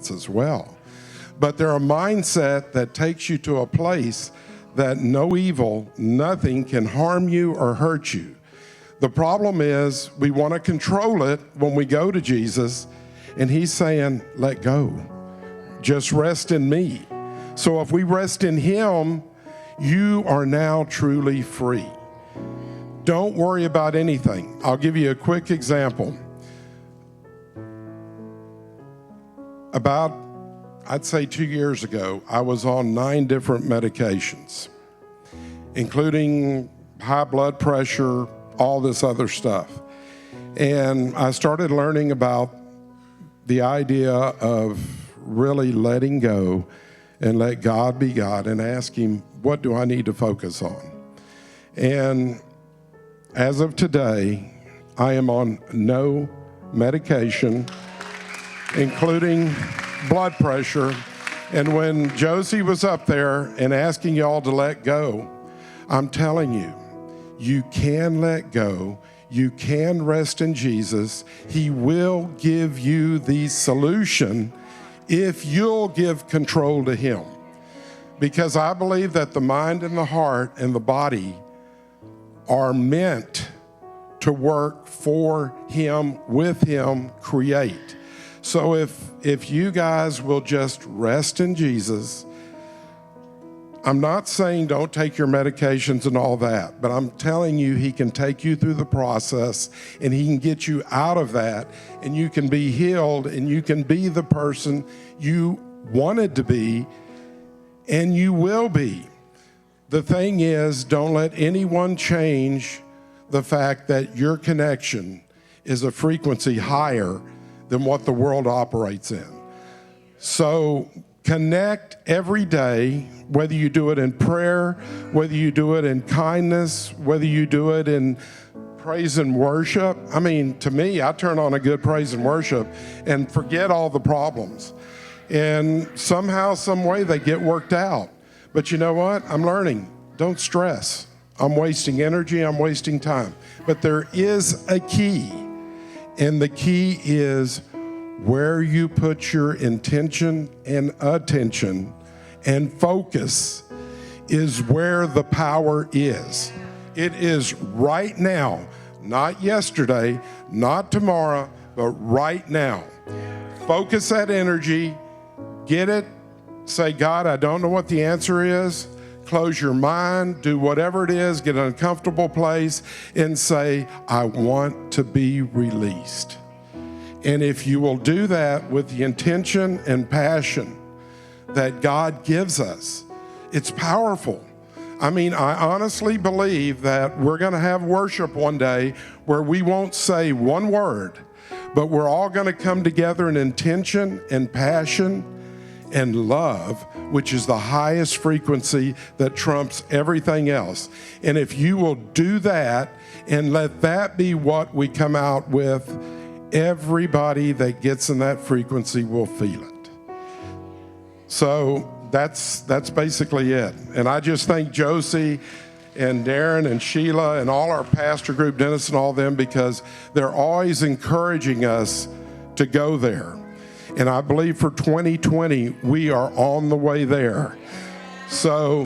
mindsets as well. But they're a mindset that takes you to a place that no evil, nothing can harm you or hurt you. The problem is we want to control it when we go to Jesus, and he's saying, let go. Just rest in me. So if we rest in him, you are now truly free. Don't worry about anything. I'll give you a quick example. About, I'd say 2 years ago, I was on 9 different medications, including high blood pressure, all this other stuff. And I started learning about the idea of really letting go and let God be God and ask him, what do I need to focus on? And as of today, I am on no medication, including blood pressure. And when Josie was up there and asking y'all to let go, I'm telling you, you can let go. You can rest in Jesus. He will give you the solution if you'll give control to him. Because I believe that the mind and the heart and the body are meant to work for him, with him, create. So if you guys will just rest in Jesus, I'm not saying don't take your medications and all that, but I'm telling you he can take you through the process and he can get you out of that, and you can be healed and you can be the person you wanted to be, and you will be. The thing is, don't let anyone change the fact that your connection is a frequency higher than what the world operates in. So connect every day, whether you do it in prayer, whether you do it in kindness, whether you do it in praise and worship. I mean, to me, I turn on a good praise and worship and forget all the problems. And somehow, some way, they get worked out. But you know what? I'm learning. Don't stress. I'm wasting energy. I'm wasting time. But there is a key. And the key is where you put your intention and attention and focus is where the power is. It is right now, not yesterday, not tomorrow, but right now. Focus that energy, get it, say, God, I don't know what the answer is. Close your mind, do whatever it is, get an uncomfortable place and say, I want to be released. And if you will do that with the intention and passion that God gives us, it's powerful. I mean, I honestly believe that we're going to have worship one day where we won't say one word, but we're all going to come together in intention and passion and love, which is the highest frequency that trumps everything else. And if you will do that and let that be what we come out with, everybody that gets in that frequency will feel it. So that's basically it. And I just thank Josie and Darrin and Sheila and all our pastor group, Dennis and all them, because they're always encouraging us to go there. And I believe for 2020, we are on the way there. So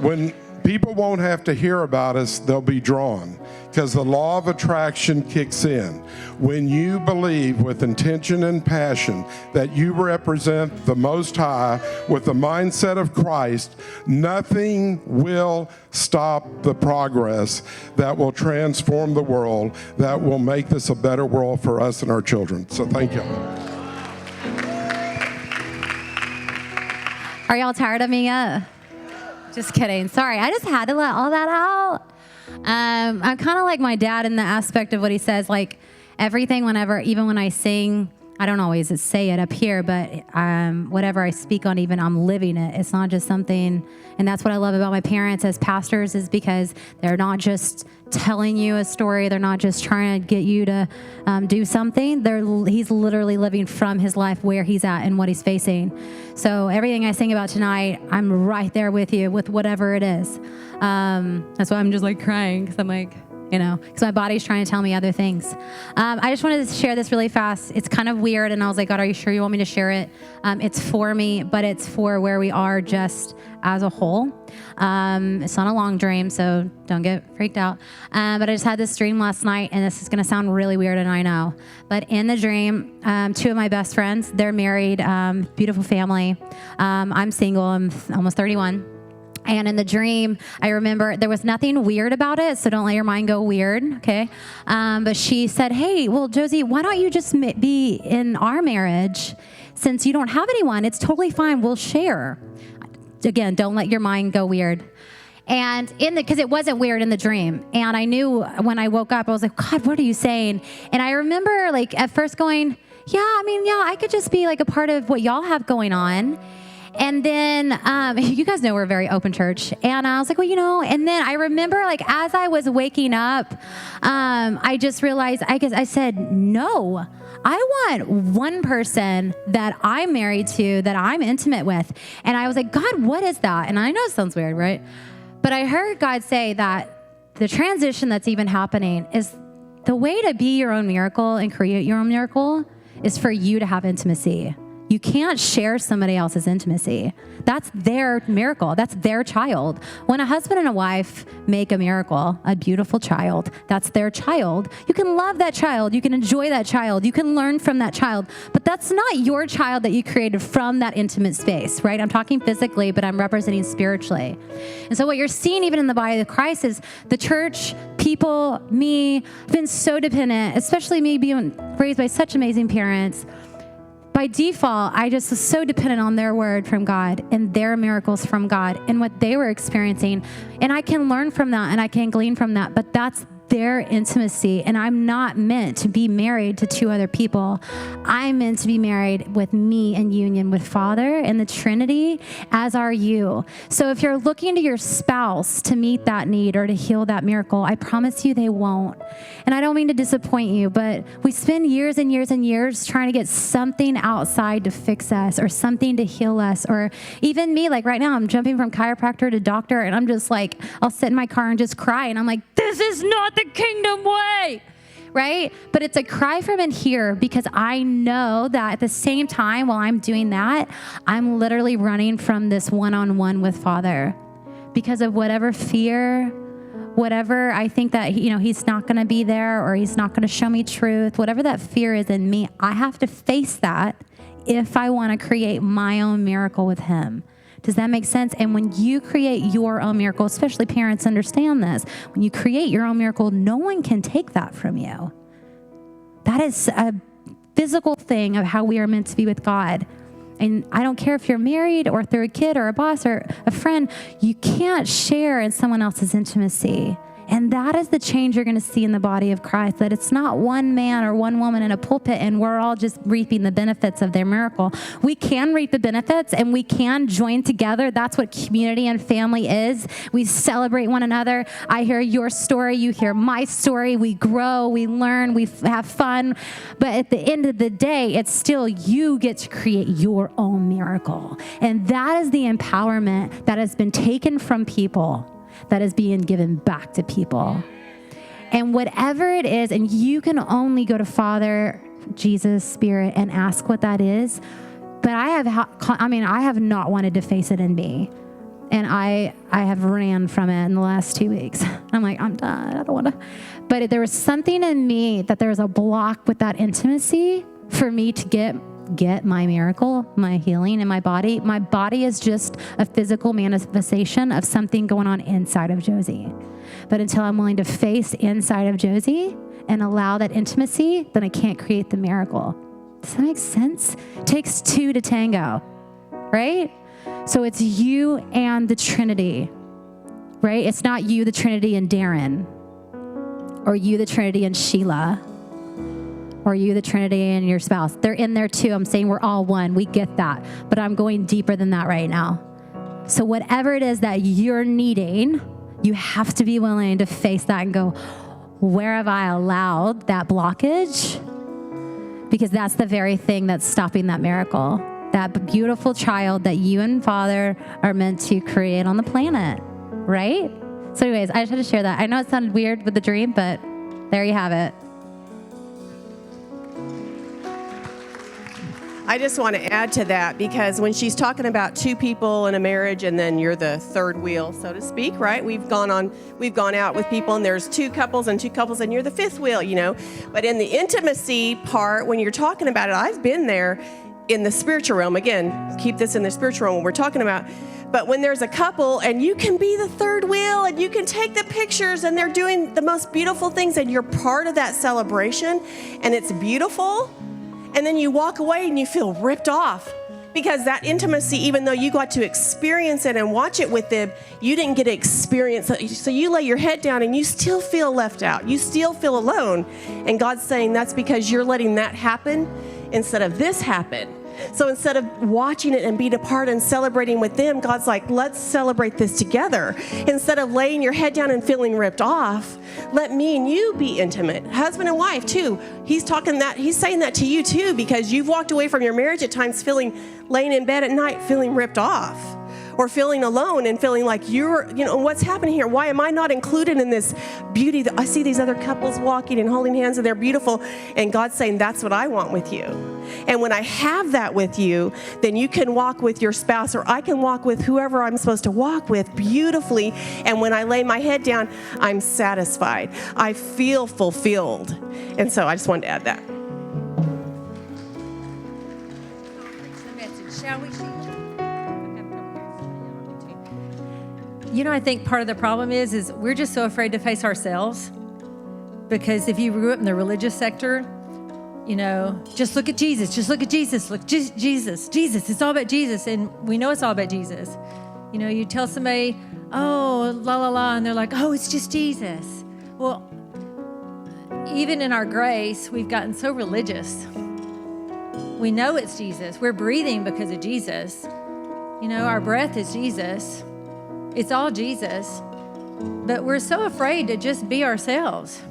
when people won't have to hear about us, they'll be drawn, because the law of attraction kicks in. When you believe with intention and passion that you represent the Most High with the mindset of Christ, nothing will stop the progress that will transform the world, that will make this a better world for us and our children. So thank you. Are y'all tired of me yet? Just kidding. Sorry, I just had to let all that out. I'm kind of like my dad in the aspect of what he says, like everything, whenever, even when I sing, I don't always say it up here, but whatever I speak on, even I'm living it. It's not just something, and that's what I love about my parents as pastors, is because they're not just telling you a story. They're not just trying to get you to do something. He's literally living from his life, where he's at and what he's facing. So everything I sing about tonight, I'm right there with you with whatever it is. That's why I'm just like crying, because I'm like, because my body's trying to tell me other things. I just wanted to share this really fast. It's kind of weird, and I was like, God, are you sure you want me to share it? It's for me, but it's for where we are just as a whole. It's not a long dream, so don't get freaked out. But I just had this dream last night, and this is going to sound really weird, and I know. But in the dream, two of my best friends, they're married, beautiful family. I'm single. I'm almost 31. And in the dream, I remember there was nothing weird about it, so don't let your mind go weird, okay? But she said, hey, well, Josie, why don't you just be in our marriage since you don't have anyone? It's totally fine. We'll share. Again, don't let your mind go weird. And because it wasn't weird in the dream. And I knew when I woke up, I was like, God, what are you saying? And I remember like at first going, yeah, I could just be like a part of what y'all have going on. And then, you guys know we're a very open church. And I was like, well, and then I remember like, as I was waking up, I just realized, I said, no, I want one person that I'm married to, that I'm intimate with. And I was like, God, what is that? And I know it sounds weird, right? But I heard God say that the transition that's even happening is the way to be your own miracle and create your own miracle is for you to have intimacy. You can't share somebody else's intimacy. That's their miracle. That's their child. When a husband and a wife make a miracle, a beautiful child, that's their child. You can love that child. You can enjoy that child. You can learn from that child. But that's not your child that you created from that intimate space, right? I'm talking physically, but I'm representing spiritually. And so what you're seeing even in the body of Christ is the church, people, me, I've been so dependent, especially me being raised by such amazing parents. By default, I just was so dependent on their word from God and their miracles from God and what they were experiencing. And I can learn from that and I can glean from that, but that's their intimacy. And I'm not meant to be married to two other people. I'm meant to be married with me in union with Father and the Trinity, as are you. So if you're looking to your spouse to meet that need or to heal that miracle, I promise you they won't. And I don't mean to disappoint you, but we spend years and years and years trying to get something outside to fix us or something to heal us. Or even me, like right now, I'm jumping from chiropractor to doctor, and I'm just like, I'll sit in my car and just cry. And I'm like, this is not the kingdom way, right? But it's a cry from in here because I know that at the same time while I'm doing that, I'm literally running from this one-on-one with Father because of whatever fear, whatever I think that, he's not going to be there or he's not going to show me truth, whatever that fear is in me, I have to face that if I want to create my own miracle with him. Does that make sense? And when you create your own miracle, especially parents understand this, when you create your own miracle, no one can take that from you. That is a physical thing of how we are meant to be with God. And I don't care if you're married or through a kid or a boss or a friend, you can't share in someone else's intimacy. And that is the change you're going to see in the body of Christ, that it's not one man or one woman in a pulpit and we're all just reaping the benefits of their miracle. We can reap the benefits and we can join together. That's what community and family is. We celebrate one another. I hear your story. You hear my story. We grow, we learn, we have fun. But at the end of the day, it's still you get to create your own miracle. And that is the empowerment that has been taken from people that is being given back to people. And whatever it is, and you can only go to Father, Jesus, Spirit, and ask what that is. But I have not wanted to face it in me. And I have ran from it in the last 2 weeks. I'm like, I'm done. I don't want to. But there was something in me that there was a block with that intimacy for me to get my miracle, my healing in my body. My body is just a physical manifestation of something going on inside of Josie. But until I'm willing to face inside of Josie and allow that intimacy, then I can't create the miracle. Does that make sense? It takes two to tango, right? So it's you and the Trinity, right? It's not you, the Trinity, and Darrin, or you, the Trinity, and Sheila, or you, the Trinity, and your spouse. They're in there too. I'm saying we're all one. We get that. But I'm going deeper than that right now. So whatever it is that you're needing, you have to be willing to face that and go, where have I allowed that blockage? Because that's the very thing that's stopping that miracle. That beautiful child that you and Father are meant to create on the planet, right? So anyways, I just had to share that. I know it sounded weird with the dream, but there you have it. I just want to add to that, because when she's talking about two people in a marriage and then you're the third wheel, so to speak, right? We've gone out with people and there's two couples and you're the fifth wheel, you know. But in the intimacy part, when you're talking about it, I've been there in the spiritual realm. Again, keep this in the spiritual realm when we're talking about. But when there's a couple and you can be the third wheel and you can take the pictures and they're doing the most beautiful things and you're part of that celebration and it's beautiful. And then you walk away and you feel ripped off because that intimacy, even though you got to experience it and watch it with them, you didn't get to experience it. So you lay your head down and you still feel left out. You still feel alone. And God's saying that's because you're letting that happen instead of this happen. So instead of watching it and being a part and celebrating with them, God's like, let's celebrate this together. Instead of laying your head down and feeling ripped off, let me and you be intimate. Husband and wife too. He's saying that to you too, because you've walked away from your marriage at times laying in bed at night feeling ripped off. Or feeling alone and feeling like what's happening here? Why am I not included in this beauty? I see these other couples walking and holding hands and they're beautiful. And God's saying, that's what I want with you. And when I have that with you, then you can walk with your spouse, or I can walk with whoever I'm supposed to walk with beautifully. And when I lay my head down, I'm satisfied. I feel fulfilled. And so I just wanted to add that. Shall we? You know, I think part of the problem is we're just so afraid to face ourselves, because if you grew up in the religious sector, you know, just look at Jesus, look, Jesus, it's all about Jesus. And we know it's all about Jesus. You know, you tell somebody, oh, la, la, la, and they're like, oh, it's just Jesus. Well, even in our grace, we've gotten so religious. We know it's Jesus. We're breathing because of Jesus. You know, our breath is Jesus. It's all Jesus, but we're so afraid to just be ourselves,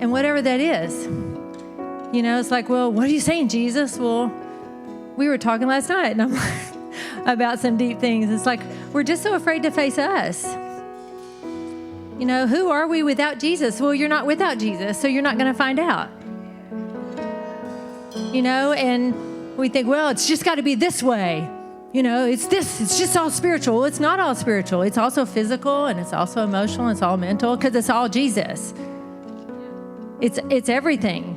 and whatever that is. You know, it's like, well, what are you saying, Jesus? Well, we were talking last night and I'm like, about some deep things. It's like, we're just so afraid to face us. You know, who are we without Jesus? Well, you're not without Jesus, so you're not going to find out. You know, and we think, well, it's just got to be this way. You know, it's just all spiritual. Well, it's not all spiritual. It's also physical, and it's also emotional, and it's all mental, because it's all Jesus. It's everything.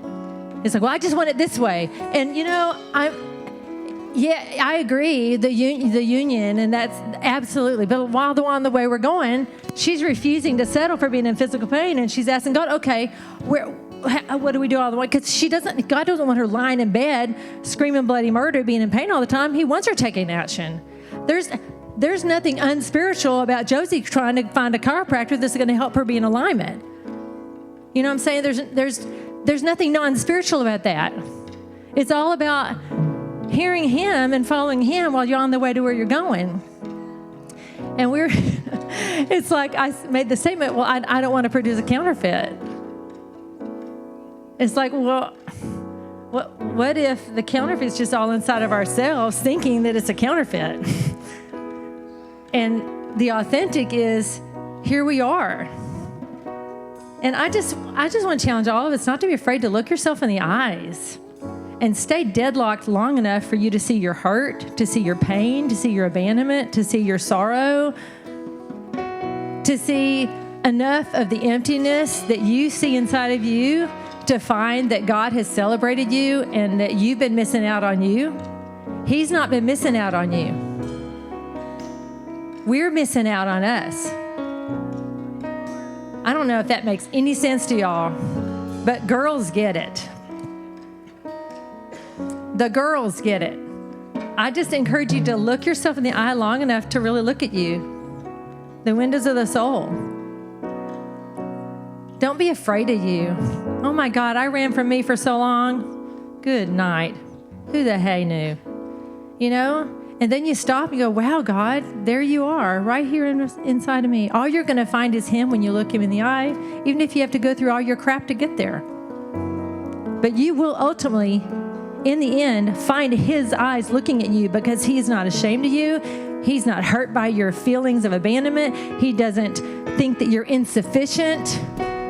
It's like, well, I just want it this way. And, you know, I agree, the union, and that's absolutely. But while on the way we're going, she's refusing to settle for being in physical pain, and she's asking God, okay, what do we do all the way? Because God doesn't want her lying in bed, screaming bloody murder, being in pain all the time. He wants her taking action. There's nothing unspiritual about Josie trying to find a chiropractor that's going to help her be in alignment. You know what I'm saying? There's nothing non-spiritual about that. It's all about hearing Him and following Him while you're on the way to where you're going. And it's like I made the statement, well, I don't want to produce a counterfeit. It's like, well, what if the counterfeit is just all inside of ourselves thinking that it's a counterfeit? And the authentic is, here we are. And I just want to challenge all of us not to be afraid to look yourself in the eyes and stay deadlocked long enough for you to see your hurt, to see your pain, to see your abandonment, to see your sorrow, to see enough of the emptiness that you see inside of you to find that God has celebrated you and that you've been missing out on you. He's not been missing out on you. We're missing out on us. I don't know if that makes any sense to y'all, but girls get it. The girls get it. I just encourage you to look yourself in the eye long enough to really look at you. The windows of the soul. Don't be afraid of you. Oh my God, I ran from me for so long. Good night. Who the hey knew? You know? And then you stop and go, wow, God, there you are, right here inside of me. All you're going to find is Him when you look Him in the eye, even if you have to go through all your crap to get there. But you will ultimately in the end, find his eyes looking at you because he's not ashamed of you. He's not hurt by your feelings of abandonment. He doesn't think that you're insufficient.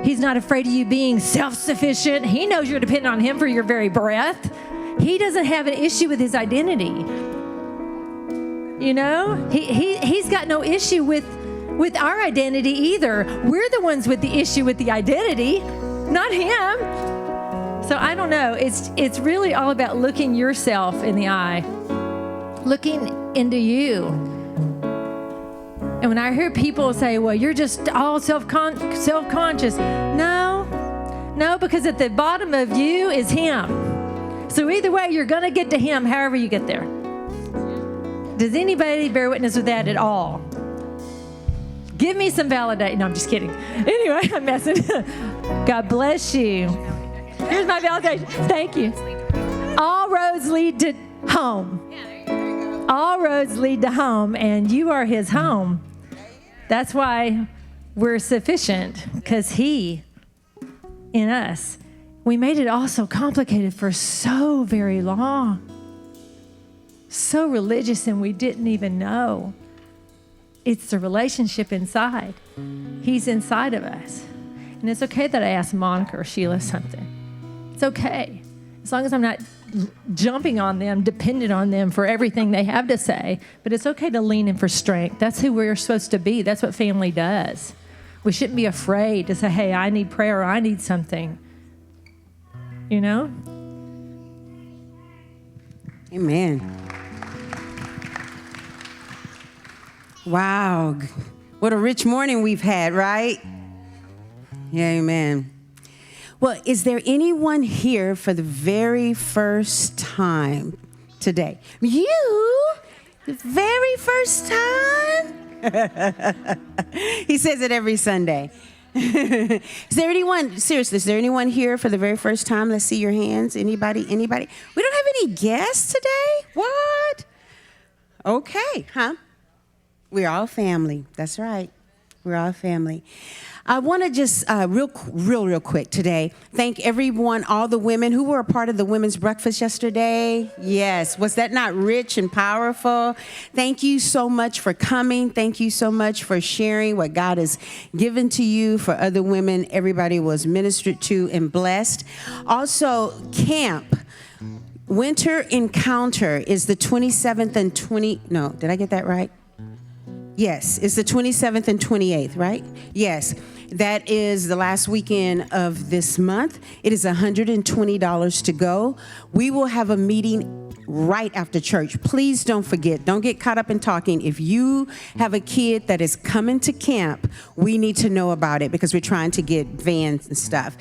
He's not afraid of you being self-sufficient. He knows you're dependent on him for your very breath. He doesn't have an issue with his identity. You know, he's got no issue with our identity either. We're the ones with the issue with the identity, not him. So I don't know. It's really all about looking yourself in the eye, looking into you. And when I hear people say, well, you're just all self-conscious. No, because at the bottom of you is him. So either way, you're going to get to him however you get there. Does anybody bear witness with that at all? Give me some validation. No, I'm just kidding. Anyway, I'm messing. God bless you. Here's my validation. Thank you. All roads lead to home. All roads lead to home, and you are his home. That's why we're sufficient, because he in us. We made it all so complicated for so very long. So religious, and we didn't even know. It's the relationship inside. He's inside of us. And it's okay that I asked Monica or Sheila something. It's okay. As long as I'm not jumping on them, dependent on them for everything they have to say. But it's okay to lean in for strength. That's who we're supposed to be. That's what family does. We shouldn't be afraid to say, hey, I need prayer or I need something. You know? Amen. Wow. What a rich morning we've had, right? Yeah, amen. Well, is there anyone here for the very first time today? You? The very first time? He says it every Sunday. Is there anyone, seriously, is there anyone here for the very first time? Let's see your hands. Anybody? We don't have any guests today? What? Okay, huh? We're all family. That's right. We're all family. I want to just real quick today thank everyone, all the women who were a part of the women's breakfast yesterday. Yes. Was that not rich and powerful? Thank you so much for coming. Thank you so much for sharing what God has given to you for other women. Everybody was ministered to and blessed. Also, camp. Winter Encounter is the 27th and 20th. No, did I get that right? Yes, it's the 27th and 28th, right? Yes, that is the last weekend of this month. It is $120 to go. We will have a meeting right after church. Please don't forget. Don't get caught up in talking. If you have a kid that is coming to camp, we need to know about it because we're trying to get vans and stuff.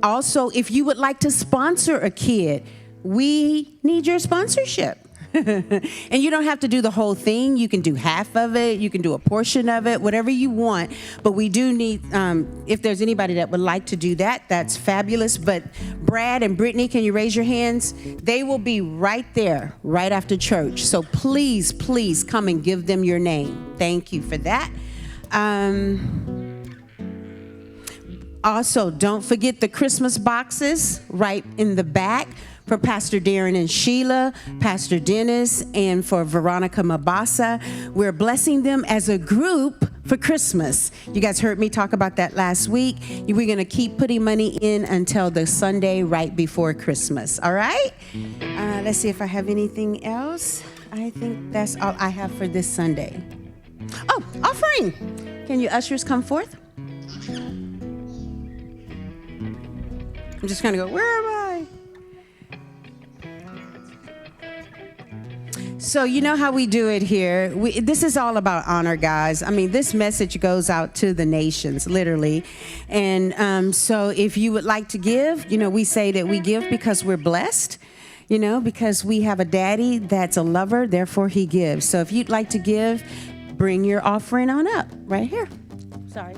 Also, if you would like to sponsor a kid, we need your sponsorship. And you don't have to do the whole thing. You can do half of it. You can do a portion of it, whatever you want. But we do need, if there's anybody that would like to do that, that's fabulous. But Brad and Brittany, can you raise your hands? They will be right there, right after church. So please, please come and give them your name. Thank you for that. Also, don't forget the Christmas boxes right in the back. For Pastor Darrin and Sheila, Pastor Dennis, and for Veronica Mabasa. We're blessing them as a group for Christmas. You guys heard me talk about that last week. We're going to keep putting money in until the Sunday right before Christmas. All right? Let's see if I have anything else. I think that's all I have for this Sunday. Oh, offering. Can you ushers come forth? I'm just going to go, where am I? So you know how we do it here. This is all about honor, guys. I mean, this message goes out to the nations, literally. And so if you would like to give, we say that we give because we're blessed, because we have a daddy that's a lover, therefore he gives. So if you'd like to give, bring your offering on up right here. Sorry.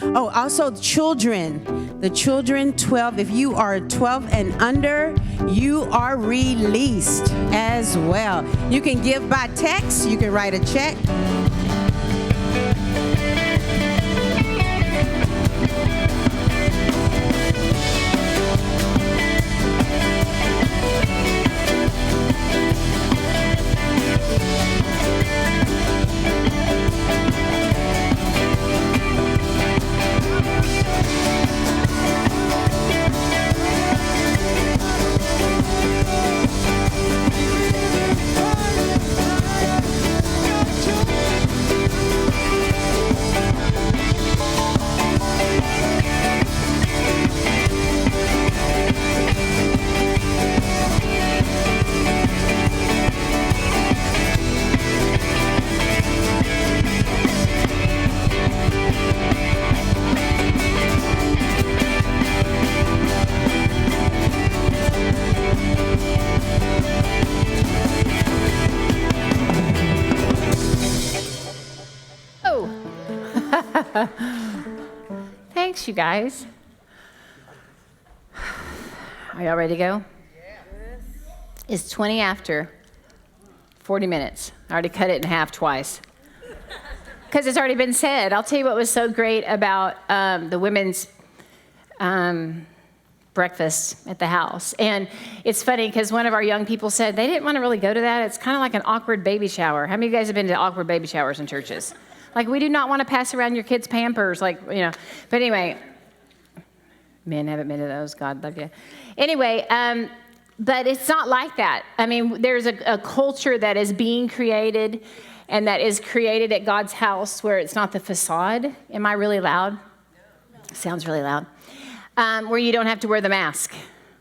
Oh, also children. The children 12, if you are 12 and under, you are released as well. You can give by text. You can write a check. Thanks, you guys. Are y'all ready to go? It's 20 after 40 minutes. I already cut it in half twice. Because it's already been said. I'll tell you what was so great about the women's breakfast at the house. And it's funny because one of our young people said they didn't want to really go to that. It's kind of like an awkward baby shower. How many of you guys have been to awkward baby showers in churches? Like, we do not want to pass around your kids' Pampers, like, you know. But anyway, men haven't been to those. God love you. Anyway, but it's not like that. I mean, there's a culture that is being created and that is created at God's house where it's not the facade. Am I really loud? Sounds really loud. Where you don't have to wear the mask.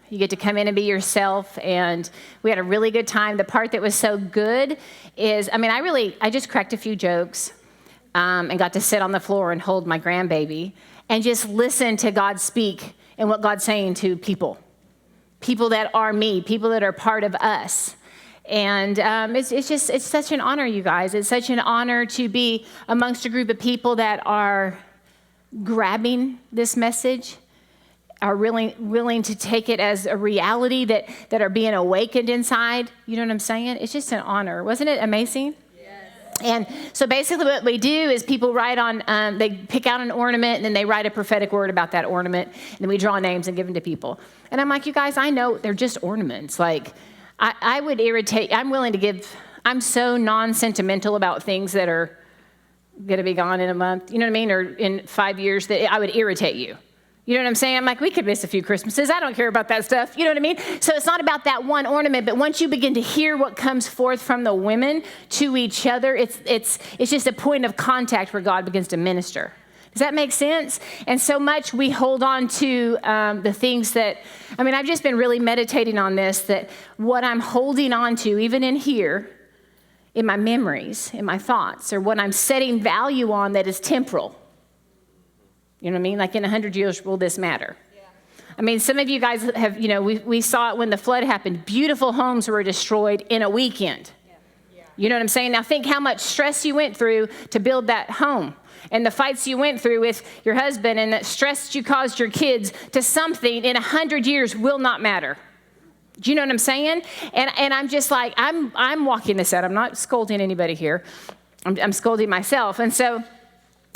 You get to come in and be yourself, and we had a really good time. The part that was so good is, I just cracked a few jokes and got to sit on the floor and hold my grandbaby and just listen to God speak and what God's saying to people that are me, people that are part of us. And it's such an honor, you guys. It's such an honor to be amongst a group of people that are grabbing this message, are really willing to take it as a reality, that are being awakened inside. You know what I'm saying? It's just an honor. Wasn't it amazing? Yes. And so basically what we do is people write on, they pick out an ornament and then they write a prophetic word about that ornament, and then we draw names and give them to people. And I'm like, you guys, I know they're just ornaments. Like, I would irritate, I'm so non-sentimental about things that are going to be gone in a month, you know what I mean, or in 5 years, that I would irritate you. You know what I'm saying? I'm like, we could miss a few Christmases. I don't care about that stuff. You know what I mean? So it's not about that one ornament, but once you begin to hear what comes forth from the women to each other, it's just a point of contact where God begins to minister. Does that make sense? And so much we hold on to the things that, I've just been really meditating on this, that what I'm holding on to, even in here, in my memories, in my thoughts, or what I'm setting value on that is temporal. You know what I mean? Like, in 100 years, will this matter? Yeah. Some of you guys have, we saw it when the flood happened. Beautiful homes were destroyed in a weekend. Yeah. Yeah. You know what I'm saying? Now think how much stress you went through to build that home, and the fights you went through with your husband, and the stress you caused your kids to something in 100 years will not matter. Do you know what I'm saying? And I'm just like, I'm walking this out. I'm not scolding anybody here. I'm scolding myself. And so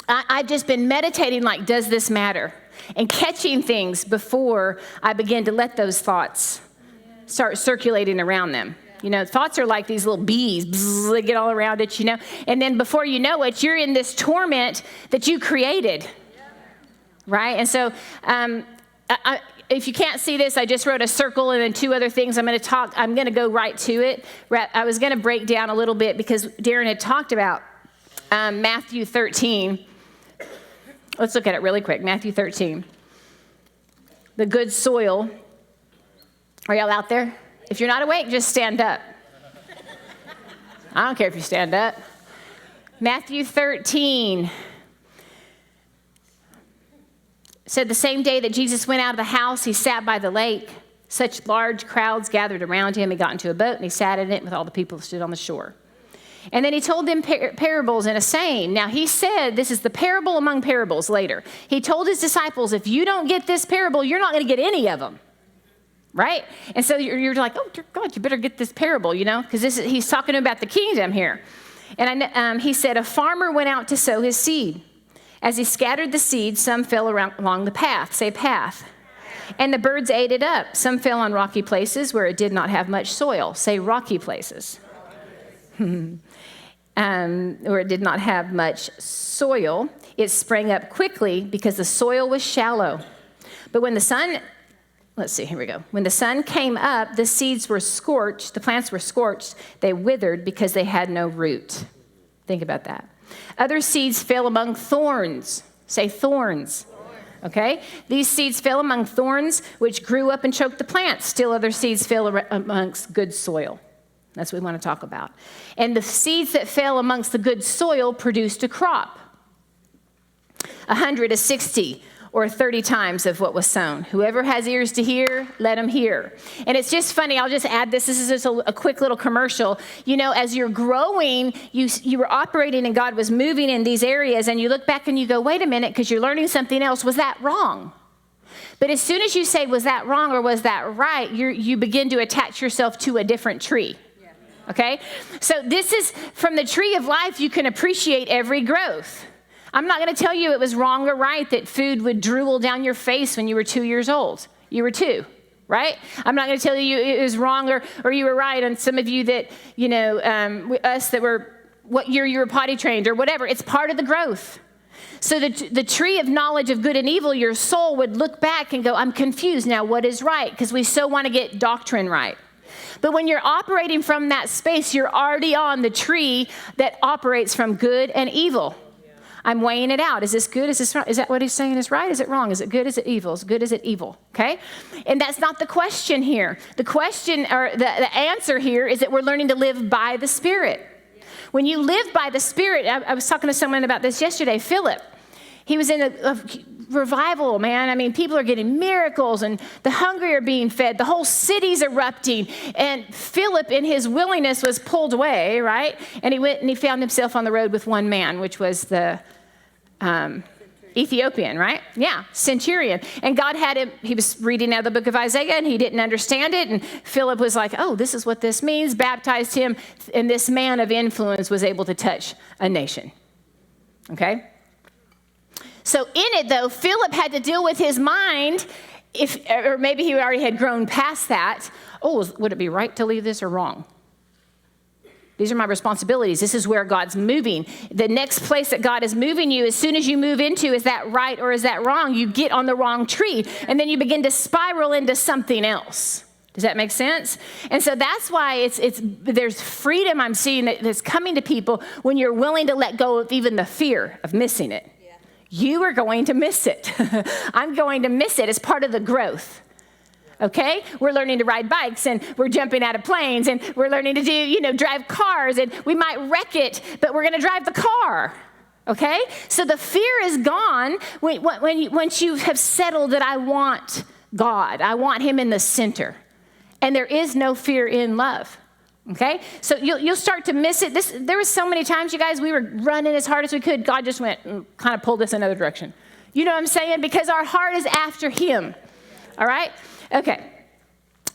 I've just been meditating, like, does this matter? And catching things before I begin to let those thoughts start circulating around them. You know, thoughts are like these little bees, bzz, they get all around it, you know. And then before you know it, you're in this torment that you created, right? And so if you can't see this, I just wrote a circle and then two other things I'm going to go right to it. I was going to break down a little bit because Darrin had talked about Matthew 13. Let's look at it really quick. Matthew 13. The good soil. Are y'all out there? If you're not awake, just stand up. I don't care if you stand up. Matthew 13. Said the same day that Jesus went out of the house, he sat by the lake. Such large crowds gathered around him. He got into a boat and he sat in it with all the people who stood on the shore. And then he told them parables and a saying. Now he said, this is the parable among parables later. He told his disciples, if you don't get this parable, you're not going to get any of them. Right? And so you're like, oh, dear God, you better get this parable, you know, because he's talking about the kingdom here. And he said, a farmer went out to sow his seed. As he scattered the seed, some fell along the path. Say path. And the birds ate it up. Some fell on rocky places where it did not have much soil. Say rocky places. Where it did not have much soil. It sprang up quickly because the soil was shallow. But when the sun, when the sun came up, the seeds were scorched, the plants were scorched, they withered because they had no root. Think about that. Other seeds fell among thorns. Say thorns. Okay? These seeds fell among thorns, which grew up and choked the plants. Still other seeds fell amongst good soil. That's what we want to talk about. And the seeds that fell amongst the good soil produced a crop. 100, a 60, or 30 times of what was sown. Whoever has ears to hear, let him hear. And it's just funny, I'll just add this. This is just a quick little commercial. You know, as you're growing, you were operating and God was moving in these areas, and you look back and you go, wait a minute, because you're learning something else. Was that wrong? But as soon as you say, was that wrong or was that right, you begin to attach yourself to a different tree. Okay? So this is, from the tree of life, you can appreciate every growth. I'm not going to tell you it was wrong or right that food would drool down your face when you were 2 years old. You were 2, right? I'm not going to tell you it was wrong or you were right. And some of you that, you know, us that were, what year you were potty trained or whatever, it's part of the growth. So the tree of knowledge of good and evil, your soul would look back and go, I'm confused now, what is right? Because we so want to get doctrine right. But when you're operating from that space, you're already on the tree that operates from good and evil. I'm weighing it out. Is this good? Is this right? Is that what he's saying is right? Is it wrong? Is it good? Is it evil? Is it good? Is it evil? Okay? And that's not the question here. The question or the answer here is that we're learning to live by the Spirit. When you live by the Spirit, I was talking to someone about this yesterday, Philip. He was in a revival, man. I mean, people are getting miracles and the hungry are being fed. The whole city's erupting. And Philip, in his willingness, was pulled away, right? And he went and he found himself on the road with one man, which was the Ethiopian, right? Yeah, centurion. And God had him, he was reading out of the book of Isaiah and he didn't understand it. And Philip was like, oh, this is what this means, baptized him. And this man of influence was able to touch a nation. Okay? So in it, though, Philip had to deal with his mind, or maybe he already had grown past that. Oh, would it be right to leave this or wrong? These are my responsibilities. This is where God's moving. The next place that God is moving you, as soon as you move into, is that right or is that wrong? You get on the wrong tree, and then you begin to spiral into something else. Does that make sense? And so that's why there's freedom I'm seeing that's coming to people when you're willing to let go of even the fear of missing it. You are going to miss it. I'm going to miss it as part of the growth. Okay? We're learning to ride bikes and we're jumping out of planes and we're learning to do, drive cars, and we might wreck it, but we're going to drive the car. Okay? So the fear is gone once you have settled that I want God. I want him in the center. And there is no fear in love. Okay? So you'll start to miss it. There was so many times, you guys, we were running as hard as we could. God just went and kind of pulled us another direction. You know what I'm saying? Because our heart is after him. All right? Okay.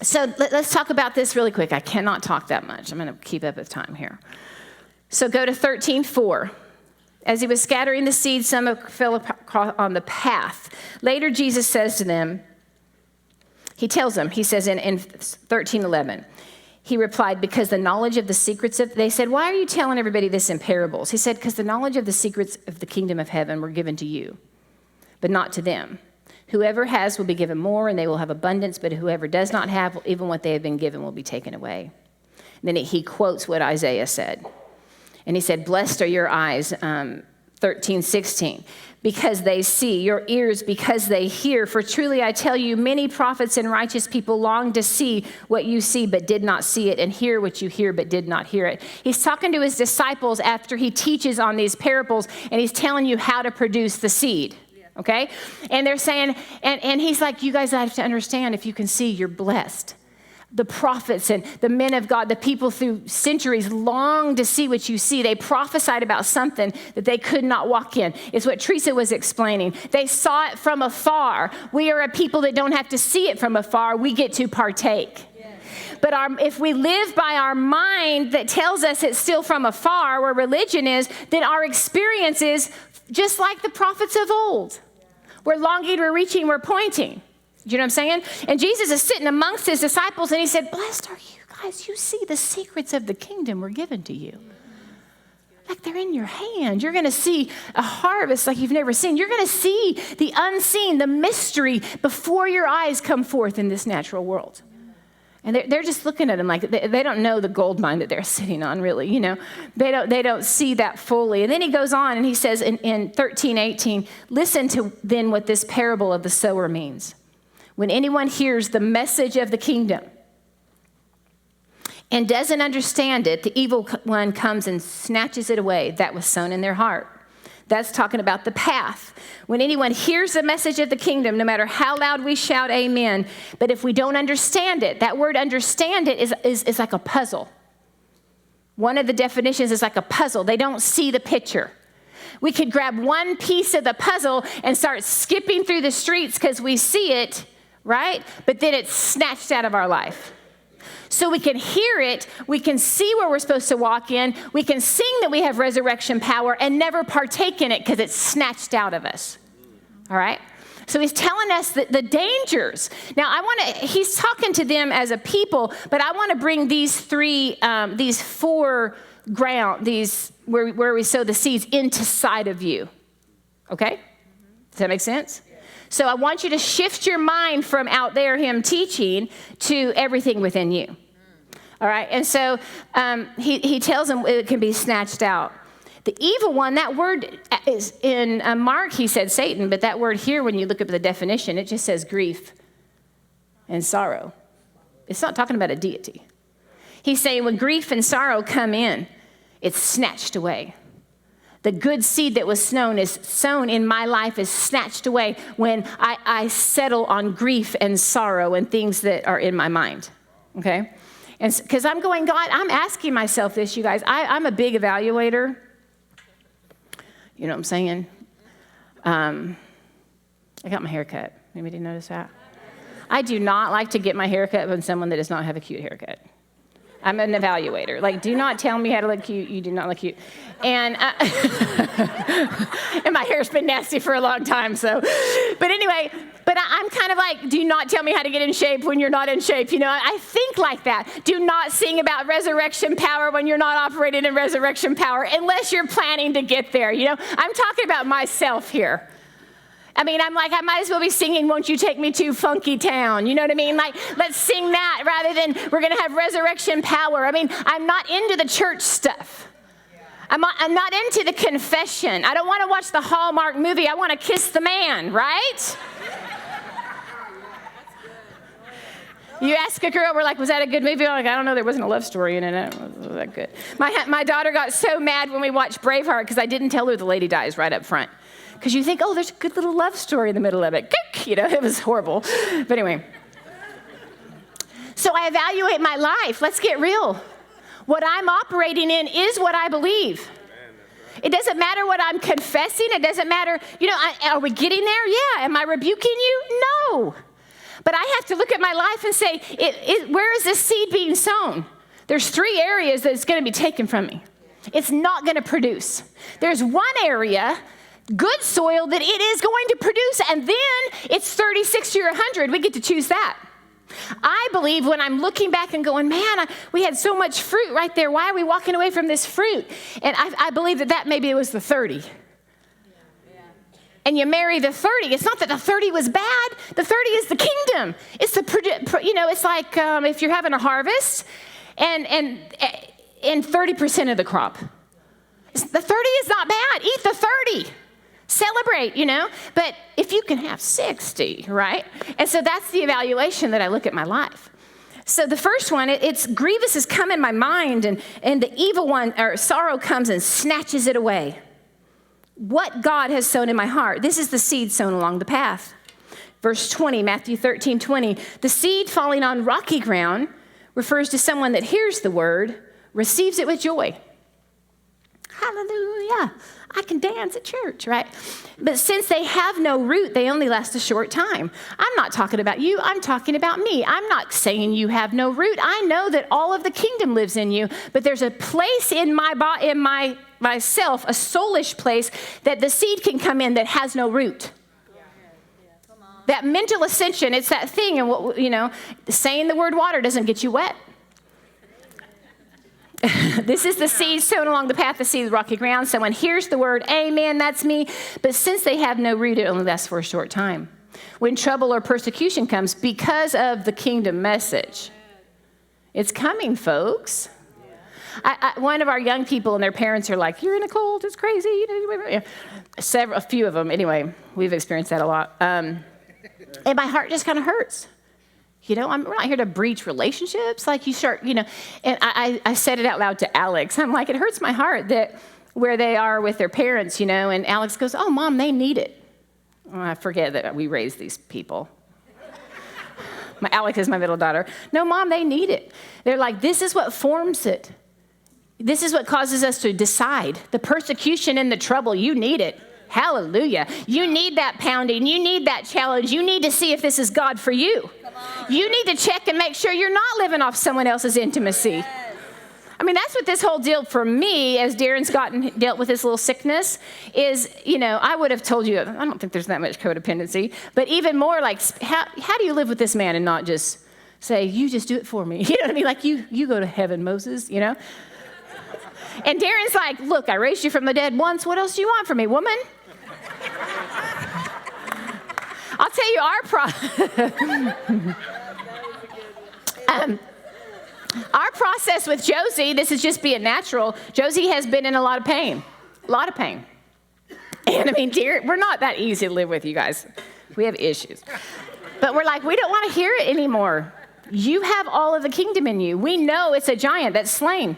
So let's talk about this really quick. I cannot talk that much. I'm going to keep up with time here. So go to 13:4. As he was scattering the seed, some fell on the path. Later, Jesus says to them, he tells them, he says in 13:11, he replied, because the knowledge of the secrets of, they said, why are you telling everybody this in parables? He said, because the knowledge of the secrets of the kingdom of heaven were given to you, but not to them. Whoever has will be given more, and they will have abundance, but whoever does not have, even what they have been given will be taken away. And then he quotes what Isaiah said. And he said, blessed are your eyes, 13:16, because they see, your ears because they hear. For truly I tell you, many prophets and righteous people long to see what you see but did not see it, and hear what you hear but did not hear it. He's talking to his disciples after he teaches on these parables, and he's telling you how to produce the seed. Okay? And they're saying, and he's like, you guys have to understand, if you can see, you're blessed. The prophets and the men of God, the people through centuries long to see what you see. They prophesied about something that they could not walk in. It's what Teresa was explaining. They saw it from afar. We are a people that don't have to see it from afar. We get to partake. But if we live by our mind that tells us it's still from afar, where religion is, then our experience is just like the prophets of old. We're longing, we're reaching, we're pointing. You know what I'm saying? And Jesus is sitting amongst his disciples, and he said, blessed are you guys. You see the secrets of the kingdom were given to you. Like they're in your hand. You're going to see a harvest like you've never seen. You're going to see the unseen, the mystery before your eyes come forth in this natural world. And they're just looking at him like they don't know the gold mine that they're sitting on, really. They don't see that fully. And then he goes on and he says in 13:18, listen to then what this parable of the sower means. When anyone hears the message of the kingdom and doesn't understand it, the evil one comes and snatches it away that was sown in their heart. That's talking about the path. When anyone hears the message of the kingdom, no matter how loud we shout amen, but if we don't understand it, that word understand it is like a puzzle. One of the definitions is like a puzzle. They don't see the picture. We could grab one piece of the puzzle and start skipping through the streets because we see it, right? But then it's snatched out of our life. So we can hear it, we can see where we're supposed to walk in, we can sing that we have resurrection power and never partake in it because it's snatched out of us. All right? So he's telling us that the dangers. Now he's talking to them as a people, but I want to bring these four ground, where we sow the seeds into sight of you. Okay? Does that make sense? So I want you to shift your mind from out there, him teaching, to everything within you. All right? And so he tells them it can be snatched out. The evil one, that word is in Mark, he said Satan, but that word here, when you look up the definition, it just says grief and sorrow. It's not talking about a deity. He's saying when grief and sorrow come in, it's snatched away. The good seed that was sown in my life is snatched away when I settle on grief and sorrow and things that are in my mind, okay? And because I'm going, God, I'm asking myself this, you guys. I'm a big evaluator. You know what I'm saying? I got my hair cut. Anybody notice that? I do not like to get my hair cut when someone that does not have a cute haircut. I'm an evaluator. Like, do not tell me how to look cute. You do not look cute. And, and my hair's been nasty for a long time, so. But anyway, I'm kind of like, do not tell me how to get in shape when you're not in shape. You know, I think like that. Do not sing about resurrection power when you're not operating in resurrection power unless you're planning to get there. You know, I'm talking about myself here. I mean, I'm like, I might as well be singing, Won't You Take Me to Funky Town? You know what I mean? Like, let's sing that rather than we're going to have resurrection power. I mean, I'm not into the church stuff. I'm not into the confession. I don't want to watch the Hallmark movie. I want to kiss the man, right? You ask a girl, we're like, was that a good movie? I'm like, I don't know. There wasn't a love story in it. It wasn't that good. My daughter got so mad when we watched Braveheart because I didn't tell her the lady dies right up front. Because you think, oh, there's a good little love story in the middle of it. You know, it was horrible. But anyway. So I evaluate my life. Let's get real. What I'm operating in is what I believe. It doesn't matter what I'm confessing. It doesn't matter, you know, are we getting there? Yeah. Am I rebuking you? No. But I have to look at my life and say, where is this seed being sown? There's 3 areas that it's going to be taken from me. It's not going to produce. There's one area, good soil, that it is going to produce, and then it's 30, 60, or 100. We get to choose that. I believe when I'm looking back and going, man, we had so much fruit right there. Why are we walking away from this fruit? And I believe that maybe it was the 30. And you marry the 30. It's not that the 30 was bad. The 30 is the kingdom. It's it's like if you're having a harvest and 30% of the crop. The 30 is not bad. Eat the 30. Celebrate, you know. But if you can have 60, right? And so that's the evaluation that I look at my life. So the first one, it's grievous has come in my mind, and the evil one, or sorrow, comes and snatches it away. What God has sown in my heart. This is the seed sown along the path. Verse 20, Matthew 13:20. The seed falling on rocky ground refers to someone that hears the word, receives it with joy. Hallelujah. I can dance at church, right? But since they have no root, they only last a short time. I'm not talking about you. I'm talking about me. I'm not saying you have no root. I know that all of the kingdom lives in you, but there's a place in myself, a soulish place, that the seed can come in that has no root. That mental ascension, it's that thing, and saying the word water doesn't get you wet. This is the seed sown along the path, the seed of rocky ground. Someone hears the word, amen, that's me. But since they have no root, it only lasts for a short time. When trouble or persecution comes because of the kingdom message, it's coming, folks. One of our young people and their parents are like, you're in a cult, it's crazy. A few of them, anyway, we've experienced that a lot. And my heart just kind of hurts. We're not here to breach relationships. Like you start, and I said it out loud to Alex. I'm like, it hurts my heart that where they are with their parents, and Alex goes, oh, Mom, they need it. Oh, I forget that we raised these people. Alex is my middle daughter. No, Mom, they need it. They're like, this is what forms it. This is what causes us to decide. The persecution and the trouble, you need it. Hallelujah. You need that pounding. You need that challenge. You need to see if this is God for you. You need to check and make sure you're not living off someone else's intimacy. I mean, that's what this whole deal for me, as Darrin's dealt with this little sickness, is, I would have told you, I don't think there's that much codependency, but even more like, how do you live with this man and not just say, you just do it for me? You know what I mean? Like, you go to heaven, Moses, And Darrin's like, look, I raised you from the dead once. What else do you want from me, woman? I'll tell you our process with Josie, this is just being natural. Josie has been in a lot of pain. And I mean, dear, we're not that easy to live with, you guys. We have issues. But we're like, we don't want to hear it anymore. You have all of the kingdom in you. We know it's a giant that's slain.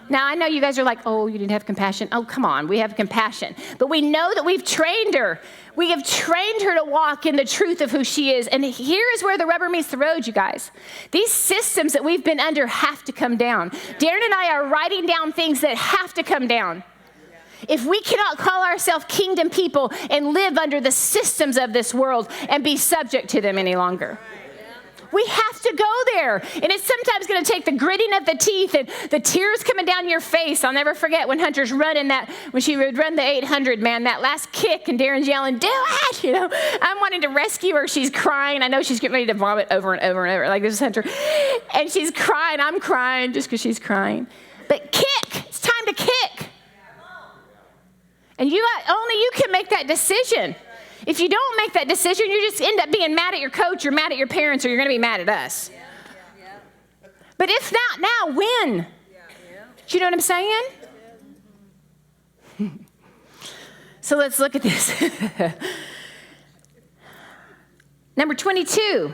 Now, I know you guys are like, oh, you didn't have compassion. Oh, come on, we have compassion. But we know that we've trained her. We have trained her to walk in the truth of who she is. And here is where the rubber meets the road, you guys. These systems that we've been under have to come down. Darrin and I are writing down things that have to come down. If we cannot call ourselves kingdom people and live under the systems of this world and be subject to them any longer. We have to go there. And it's sometimes going to take the gritting of the teeth and the tears coming down your face. I'll never forget when Hunter's running when she would run the 800, man, that last kick, and Darrin's yelling, do it! I'm wanting to rescue her. She's crying. I know she's getting ready to vomit over and over and over. Like, this is Hunter. And she's crying. I'm crying just because she's crying. But kick. It's time to kick. And only you can make that decision. If you don't make that decision, you just end up being mad at your coach, you're mad at your parents, or you're going to be mad at us. But if not now, when? Do you know what I'm saying? So let's look at this. Number 22,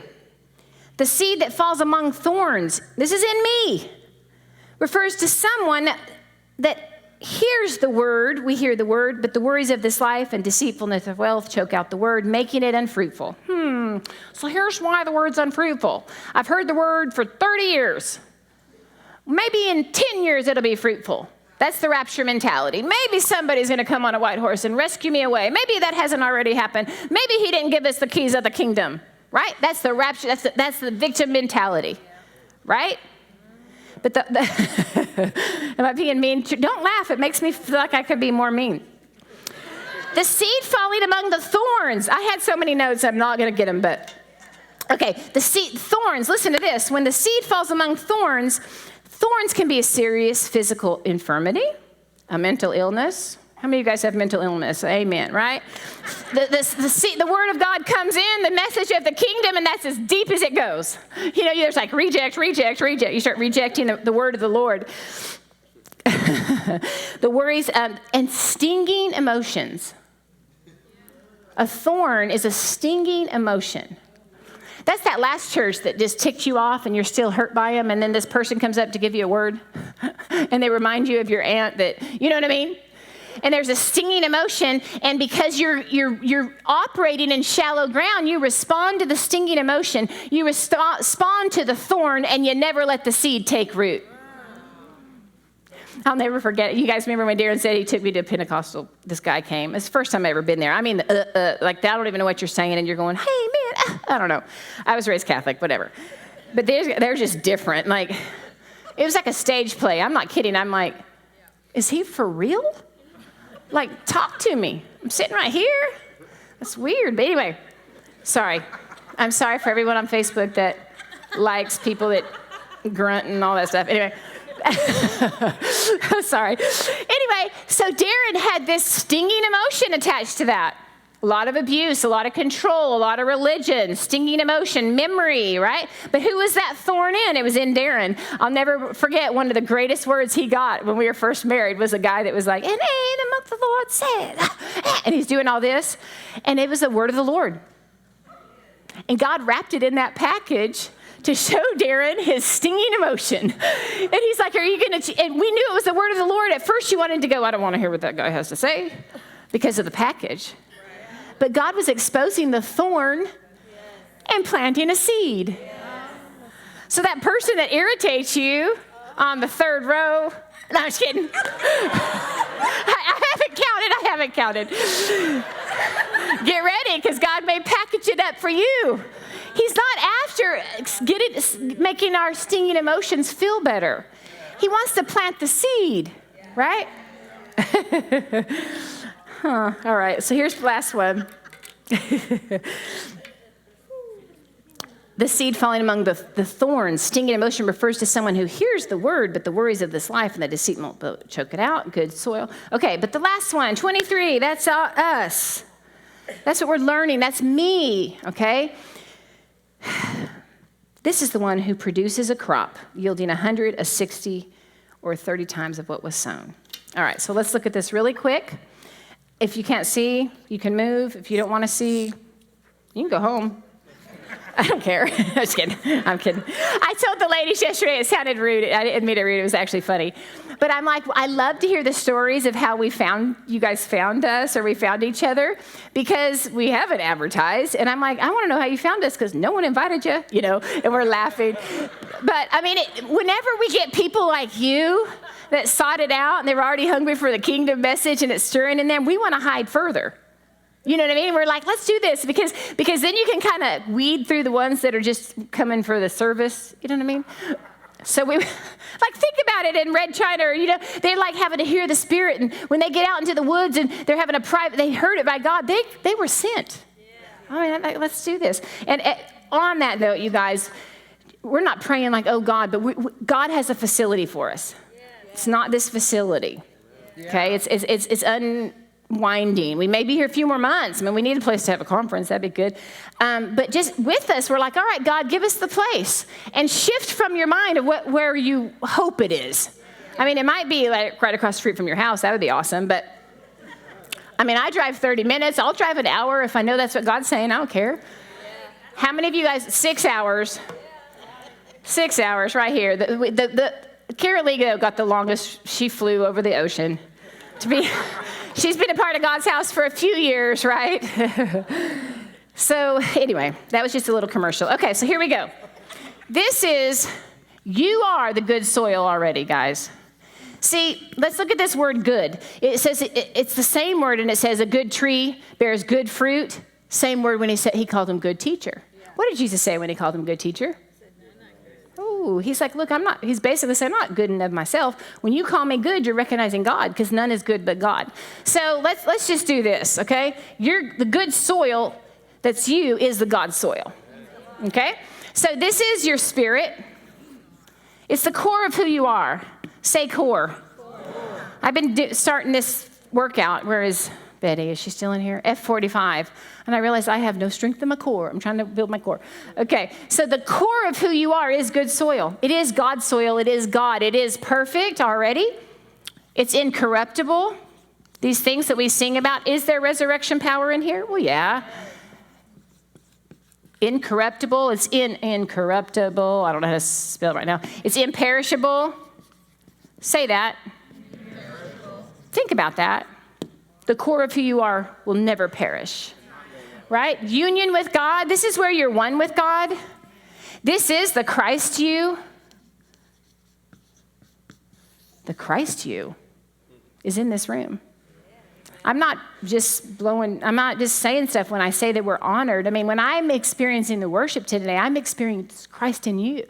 the seed that falls among thorns. This is in me. Refers to someone that hears the word, we hear the word, but the worries of this life and deceitfulness of wealth choke out the word, making it unfruitful. So here's why the word's unfruitful. I've heard the word for 30 years. Maybe in 10 years it'll be fruitful. That's the rapture mentality. Maybe somebody's going to come on a white horse and rescue me away. Maybe that hasn't already happened. Maybe he didn't give us the keys of the kingdom, right? That's the rapture. That's the victim mentality, right? But am I being mean? Don't laugh. It makes me feel like I could be more mean. The seed falling among the thorns. I had so many notes, I'm not going to get them, but okay. The seed, thorns, listen to this. When the seed falls among thorns, thorns can be a serious physical infirmity, a mental illness. How many of you guys have mental illness? Amen, right? The word of God comes in, the message of the kingdom, and that's as deep as it goes. There's like reject. You start rejecting the word of the Lord. The worries and stinging emotions. A thorn is a stinging emotion. That's that last church that just ticked you off and you're still hurt by them, and then this person comes up to give you a word, and they remind you of your aunt that, you know what I mean? And there's a stinging emotion, and because you're operating in shallow ground, you respond to the stinging emotion, you respond to the thorn, and you never let the seed take root. I'll never forget it. You guys remember when Darrin said he took me to Pentecostal? This guy came. It's the first time I've ever been there. I mean, like, I don't even know what you're saying, and you're going, hey, man, I don't know. I was raised Catholic, whatever. But they're just different. Like, it was like a stage play. I'm not kidding. I'm like, is he for real? Like, talk to me. I'm sitting right here. That's weird. But anyway, sorry. I'm sorry for everyone on Facebook that likes people that grunt and all that stuff. Anyway. I'm sorry. Anyway, so Darrin had this stinging emotion attached to that. A lot of abuse, a lot of control, a lot of religion, stinging emotion, memory, right? But who was that thorn in? It was in Darrin. I'll never forget one of the greatest words he got when we were first married was a guy that was like, and the month of the Lord said, and he's doing all this, and it was the word of the Lord. And God wrapped it in that package to show Darrin his stinging emotion. And he's like, are you going to, and we knew it was the word of the Lord. At first she wanted to go, I don't want to hear what that guy has to say because of the package. But God was exposing the thorn and planting a seed. So that person that irritates you on the third row, no, I'm just kidding. I haven't counted. Get ready, because God may package it up for you. He's not after making our stinging emotions feel better. He wants to plant the seed, right? All right, so here's the last one. The seed falling among the thorns, stinging emotion refers to someone who hears the word, but the worries of this life and the deceit won't choke it out. Good soil. Okay, but the last one, 23, that's us. That's what we're learning. That's me, okay? This is the one who produces a crop yielding 100, 60, or 30 times of what was sown. All right, so let's look at this really quick. If you can't see, you can move. If you don't want to see, you can go home. I don't care. I'm just kidding. I'm kidding. I told the ladies yesterday, it sounded rude. I didn't mean it rude. It was actually funny. But I'm like, I love to hear the stories of how you guys found us, or we found each other, because we haven't advertised. And I'm like, I want to know how you found us, because no one invited you, and we're laughing. But I mean, whenever we get people like you that sought it out and they were already hungry for the kingdom message and it's stirring in them, we want to hide further. You know what I mean? We're like, let's do this, because then you can kind of weed through the ones that are just coming for the service. You know what I mean? So we, think about it in Red China, or, they're like having to hear the Spirit. And when they get out into the woods and they're having they heard it by God, they were sent. I mean, let's do this. And on that note, you guys, we're not praying like, oh God, but God has a facility for us. It's not this facility. Okay? It's unwinding. We may be here a few more months. I mean, we need a place to have a conference. That'd be good. But just with us, we're like, all right, God, give us the place. And shift from your mind of where you hope it is. I mean, it might be like right across the street from your house. That would be awesome. But, I mean, I drive 30 minutes. I'll drive an hour if I know that's what God's saying. I don't care. How many of you guys, 6 hours? 6 hours right here. Caroligo got the longest. She flew over the ocean. She's been a part of God's house for a few years, right? So anyway, that was just a little commercial. Okay, so here we go. You are the good soil already, guys. See, let's look at this word good. It says it's the same word, and it says a good tree bears good fruit. Same word when he called him good teacher. What did Jesus say when he called him good teacher? Oh, he's like, look, he's basically saying, I'm not good enough myself. When you call me good, you're recognizing God, because none is good but God. So let's just do this, okay? The good soil that's you is the God soil, okay? So this is your spirit. It's the core of who you are. Say core. I've been starting this workout. Where is Betty? Is she still in here? F45. And I realized I have no strength in my core. I'm trying to build my core. Okay, so the core of who you are is good soil. It is God's soil. It is God. It is perfect already. It's incorruptible. These things that we sing about, is there resurrection power in here? Well, yeah. Incorruptible. It's incorruptible. I don't know how to spell it right now. It's imperishable. Say that. Think about that. The core of who you are will never perish. Right? Union with God. This is where you're one with God. This is the Christ you. The Christ you is in this room. I'm not just saying stuff when I say that we're honored. I mean, when I'm experiencing the worship today, I'm experiencing Christ in you.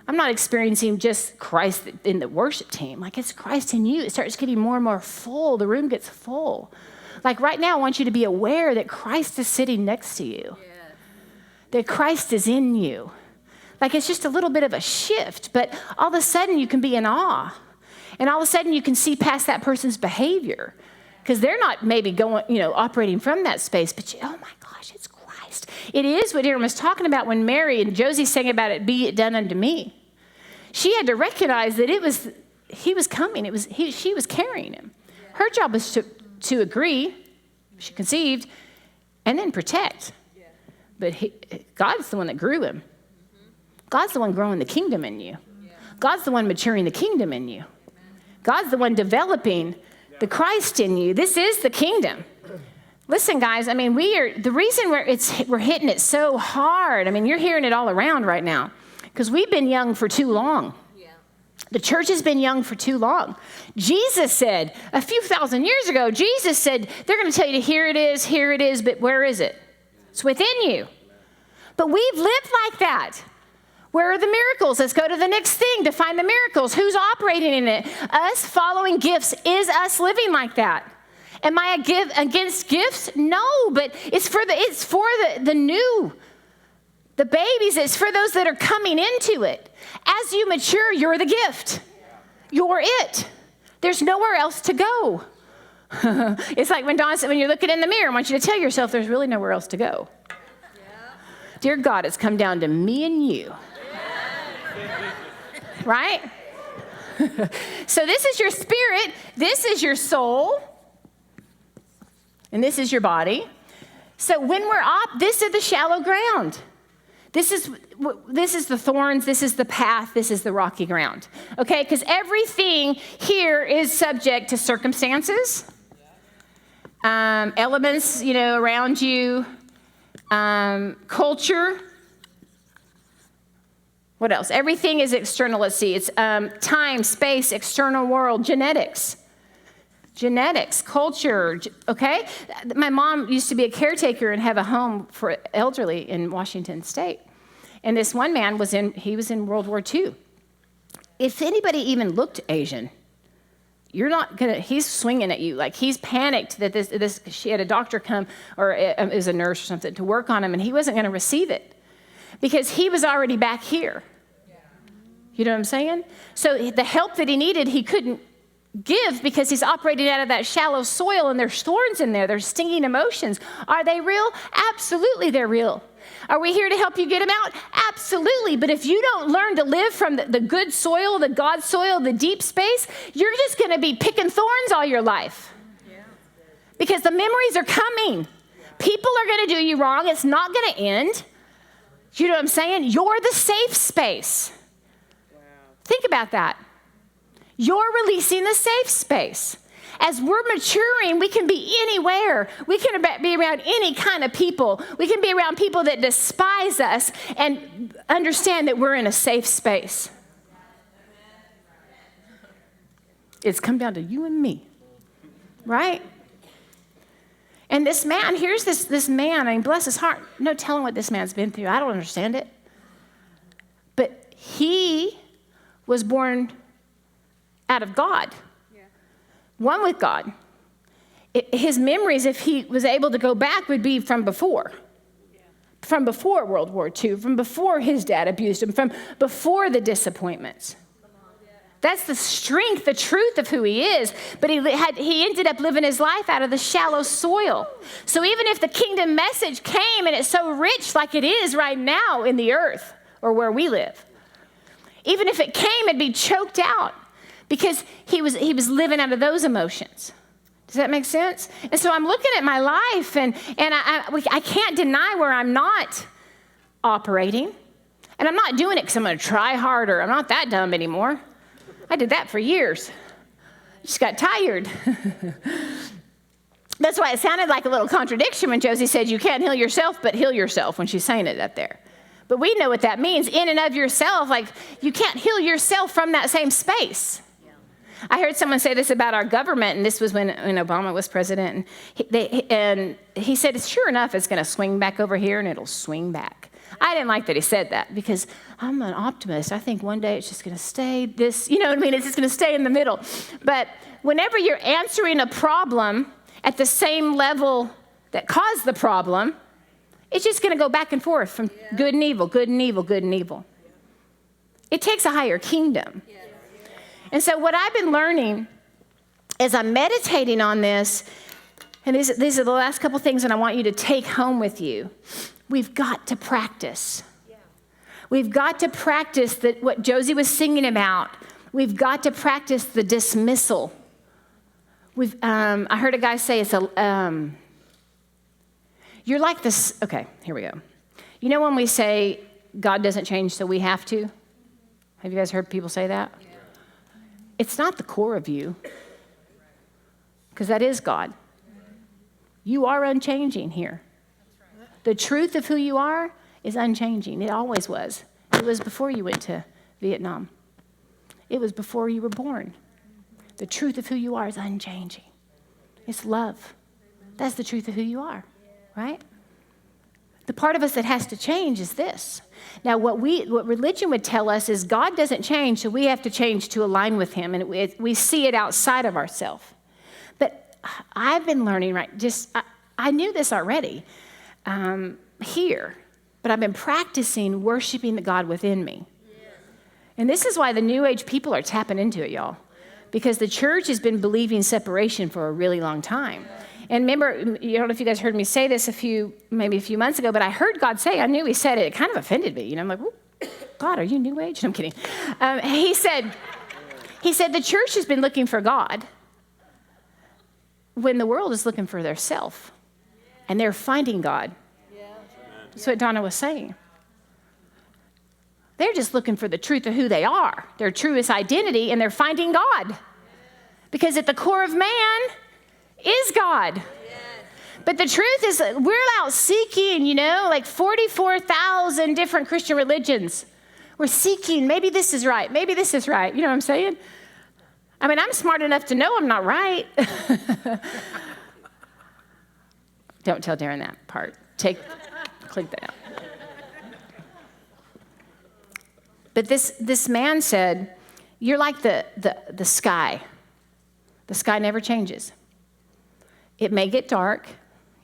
I'm not experiencing just Christ in the worship team. Like, it's Christ in you. It starts getting more and more full. The room gets full. Like right now, I want you to be aware that Christ is sitting next to you. Yes. That Christ is in you. Like, it's just a little bit of a shift, but all of a sudden you can be in awe. And all of a sudden you can see past that person's behavior. Because they're not maybe going, operating from that space, but oh my gosh, it's Christ. It is what Darrin was talking about when Mary and Josie sang about it, be it done unto me. She had to recognize that he was coming. She was carrying him. Her job was to agree, she conceived, and then protect. But God's the one that grew him. God's the one growing the kingdom in you. God's the one maturing the kingdom in you. God's the one developing the Christ in you. This is the kingdom. Listen, guys, I mean, the reason we're hitting it so hard, I mean, you're hearing it all around right now, because we've been young for too long. The church has been young for too long. Jesus said, a few thousand years ago, Jesus said, they're going to tell you here it is, but where is it? It's within you. But we've lived like that. Where are the miracles? Let's go to the next thing to find the miracles. Who's operating in it? Us following gifts is us living like that. Am I against gifts? No, but it's for the new, the babies. It's for those that are coming into it. As you mature, you're the gift. You're it. There's nowhere else to go. It's like when Dawn said, when you're looking in the mirror, I want you to tell yourself there's really nowhere else to go. Dear God, it's come down to me and you. Right? So this is your spirit, this is your soul, and this is your body. So when we're up, this is the shallow ground. This is the thorns, this is the path, this is the rocky ground. Okay, because everything here is subject to circumstances, elements, around you, culture. What else? Everything is external. Let's see. It's time, space, external world, genetics, culture. Okay? My mom used to be a caretaker and have a home for elderly in Washington State. And this one man was in World War II. If anybody even looked Asian, he's swinging at you. Like he's panicked that she had a doctor come or is a nurse or something to work on him, and he wasn't going to receive it because he was already back here. You know what I'm saying? So the help that he needed, he couldn't give because he's operating out of that shallow soil, and there's thorns in there. There's stinging emotions. Are they real? Absolutely, they're real. Are we here to help you get them out? Absolutely. But if you don't learn to live from the good soil, the God soil, the deep space, you're just going to be picking thorns all your life. Because the memories are coming. People are going to do you wrong. It's not going to end. You know what I'm saying? You're the safe space. Think about that. You're releasing the safe space. As we're maturing, we can be anywhere. We can be around any kind of people. We can be around people that despise us and understand that we're in a safe space. It's come down to you and me, right? And this man, here's this man, I mean, bless his heart. No telling what this man's been through. I don't understand it. But he was born out of God. One with God. His memories, if he was able to go back, would be from before. From before World War II, from before his dad abused him, from before the disappointments. That's the strength, the truth of who he is. But he ended up living his life out of the shallow soil. So even if the kingdom message came and it's so rich like it is right now in the earth or where we live, even if it came, it'd be choked out because he was living out of those emotions. Does that make sense? And so I'm looking at my life and I can't deny where I'm not operating. And I'm not doing it because I'm going to try harder. I'm not that dumb anymore. I did that for years. Just got tired. That's why it sounded like a little contradiction when Josie said you can't heal yourself, but heal yourself when she's saying it up there. But we know what that means, in and of yourself. Like, you can't heal yourself from that same space. Yeah. I heard someone say this about our government, and this was when Obama was president. And he said, sure enough, it's going to swing back over here, and it'll swing back. I didn't like that he said that because I'm an optimist. I think one day it's just going to stay this, you know what I mean? It's just going to stay in the middle. But whenever you're answering a problem at the same level that caused the problem, it's just going to go back and forth from good and evil, good and evil, good and evil. It takes a higher kingdom. And so what I've been learning as I'm meditating on this, and these are the last couple things that I want you to take home with you. We've got to practice. We've got to practice what Josie was singing about. We've got to practice the dismissal. I heard a guy say you're like this. Okay, here we go. You know when we say God doesn't change, so we have to. Have you guys heard people say that? It's not the core of you, because that is God. You are unchanging here. The truth of who you are is unchanging. It always was. It was before you went to Vietnam. It was before you were born. The truth of who you are is unchanging. It's love. That's the truth of who you are, right? The part of us that has to change is this. Now, what religion would tell us is God doesn't change, so we have to change to align with him, and we see it outside of ourselves. But I've been learning, right, I knew this already here, but I've been practicing worshiping the God within me. And this is why the New Age people are tapping into it, y'all, because the church has been believing separation for a really long time. And remember, I don't know if you guys heard me say this maybe a few months ago, but I heard God say, I knew he said it. It kind of offended me. I'm like, God, are you New Age? No, I'm kidding. He said, the church has been looking for God when the world is looking for their self, and they're finding God. That's what Donna was saying. They're just looking for the truth of who they are, their truest identity, and they're finding God. Because at the core of man is God. But the truth is, we're out seeking, like 44,000 different Christian religions. We're seeking, maybe this is right, maybe this is right. You know what I'm saying? I mean, I'm smart enough to know I'm not right. Don't tell Darrin that part. Click that out. But this man said, you're like the sky. The sky never changes. It may get dark.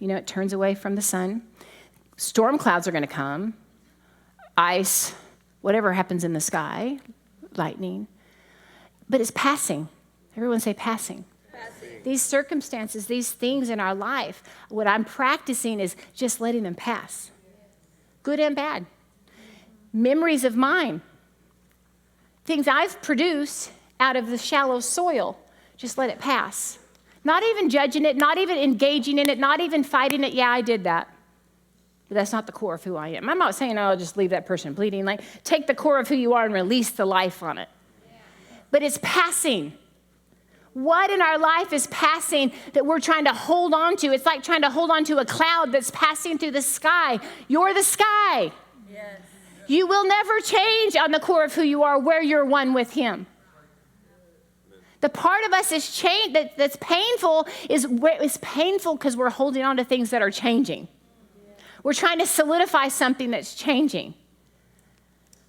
It turns away from the sun. Storm clouds are going to come. Ice, whatever happens in the sky, lightning. But it's passing. Everyone say passing. These circumstances, these things in our life, what I'm practicing is just letting them pass. Good and bad. Memories of mine. Things I've produced out of the shallow soil. Just let it pass. Not even judging it, not even engaging in it, not even fighting it. Yeah, I did that. But that's not the core of who I am. I'm not saying, just leave that person bleeding. Like, take the core of who you are and release the life on it. But it's passing. What in our life is passing that we're trying to hold on to? It's like trying to hold on to a cloud that's passing through the sky. You're the sky. Yes. You will never change on the core of who you are, where you're one with him. The part of us that's painful is painful because we're holding on to things that are changing. We're trying to solidify something that's changing.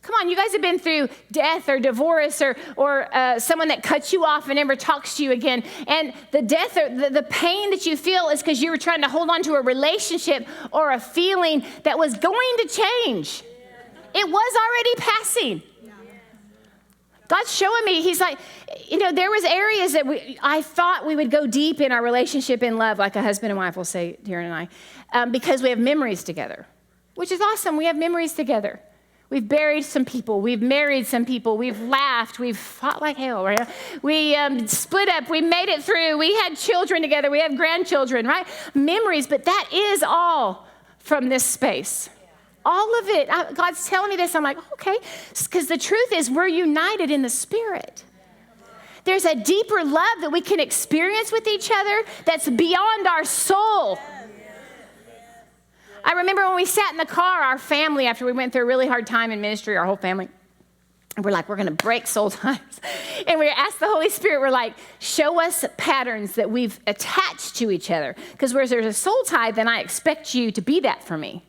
Come on, you guys have been through death or divorce or someone that cuts you off and never talks to you again. And the death or the pain that you feel is because you were trying to hold on to a relationship or a feeling that was going to change. It was already passing. God's showing me, he's like, there was areas that I thought we would go deep in our relationship in love, like a husband and wife will say, Darrin and I, because we have memories together, which is awesome. We have memories together. We've buried some people. We've married some people. We've laughed. We've fought like hell, right? We split up. We made it through. We had children together. We have grandchildren, right? Memories, but that is all from this space. All of it. God's telling me this. I'm like, okay. Because the truth is we're united in the Spirit. There's a deeper love that we can experience with each other that's beyond our soul. I remember when we sat in the car, our family, after we went through a really hard time in ministry, our whole family, and we're like, we're going to break soul ties. And we asked the Holy Spirit, we're like, show us patterns that we've attached to each other. Because where there's a soul tie, then I expect you to be that for me.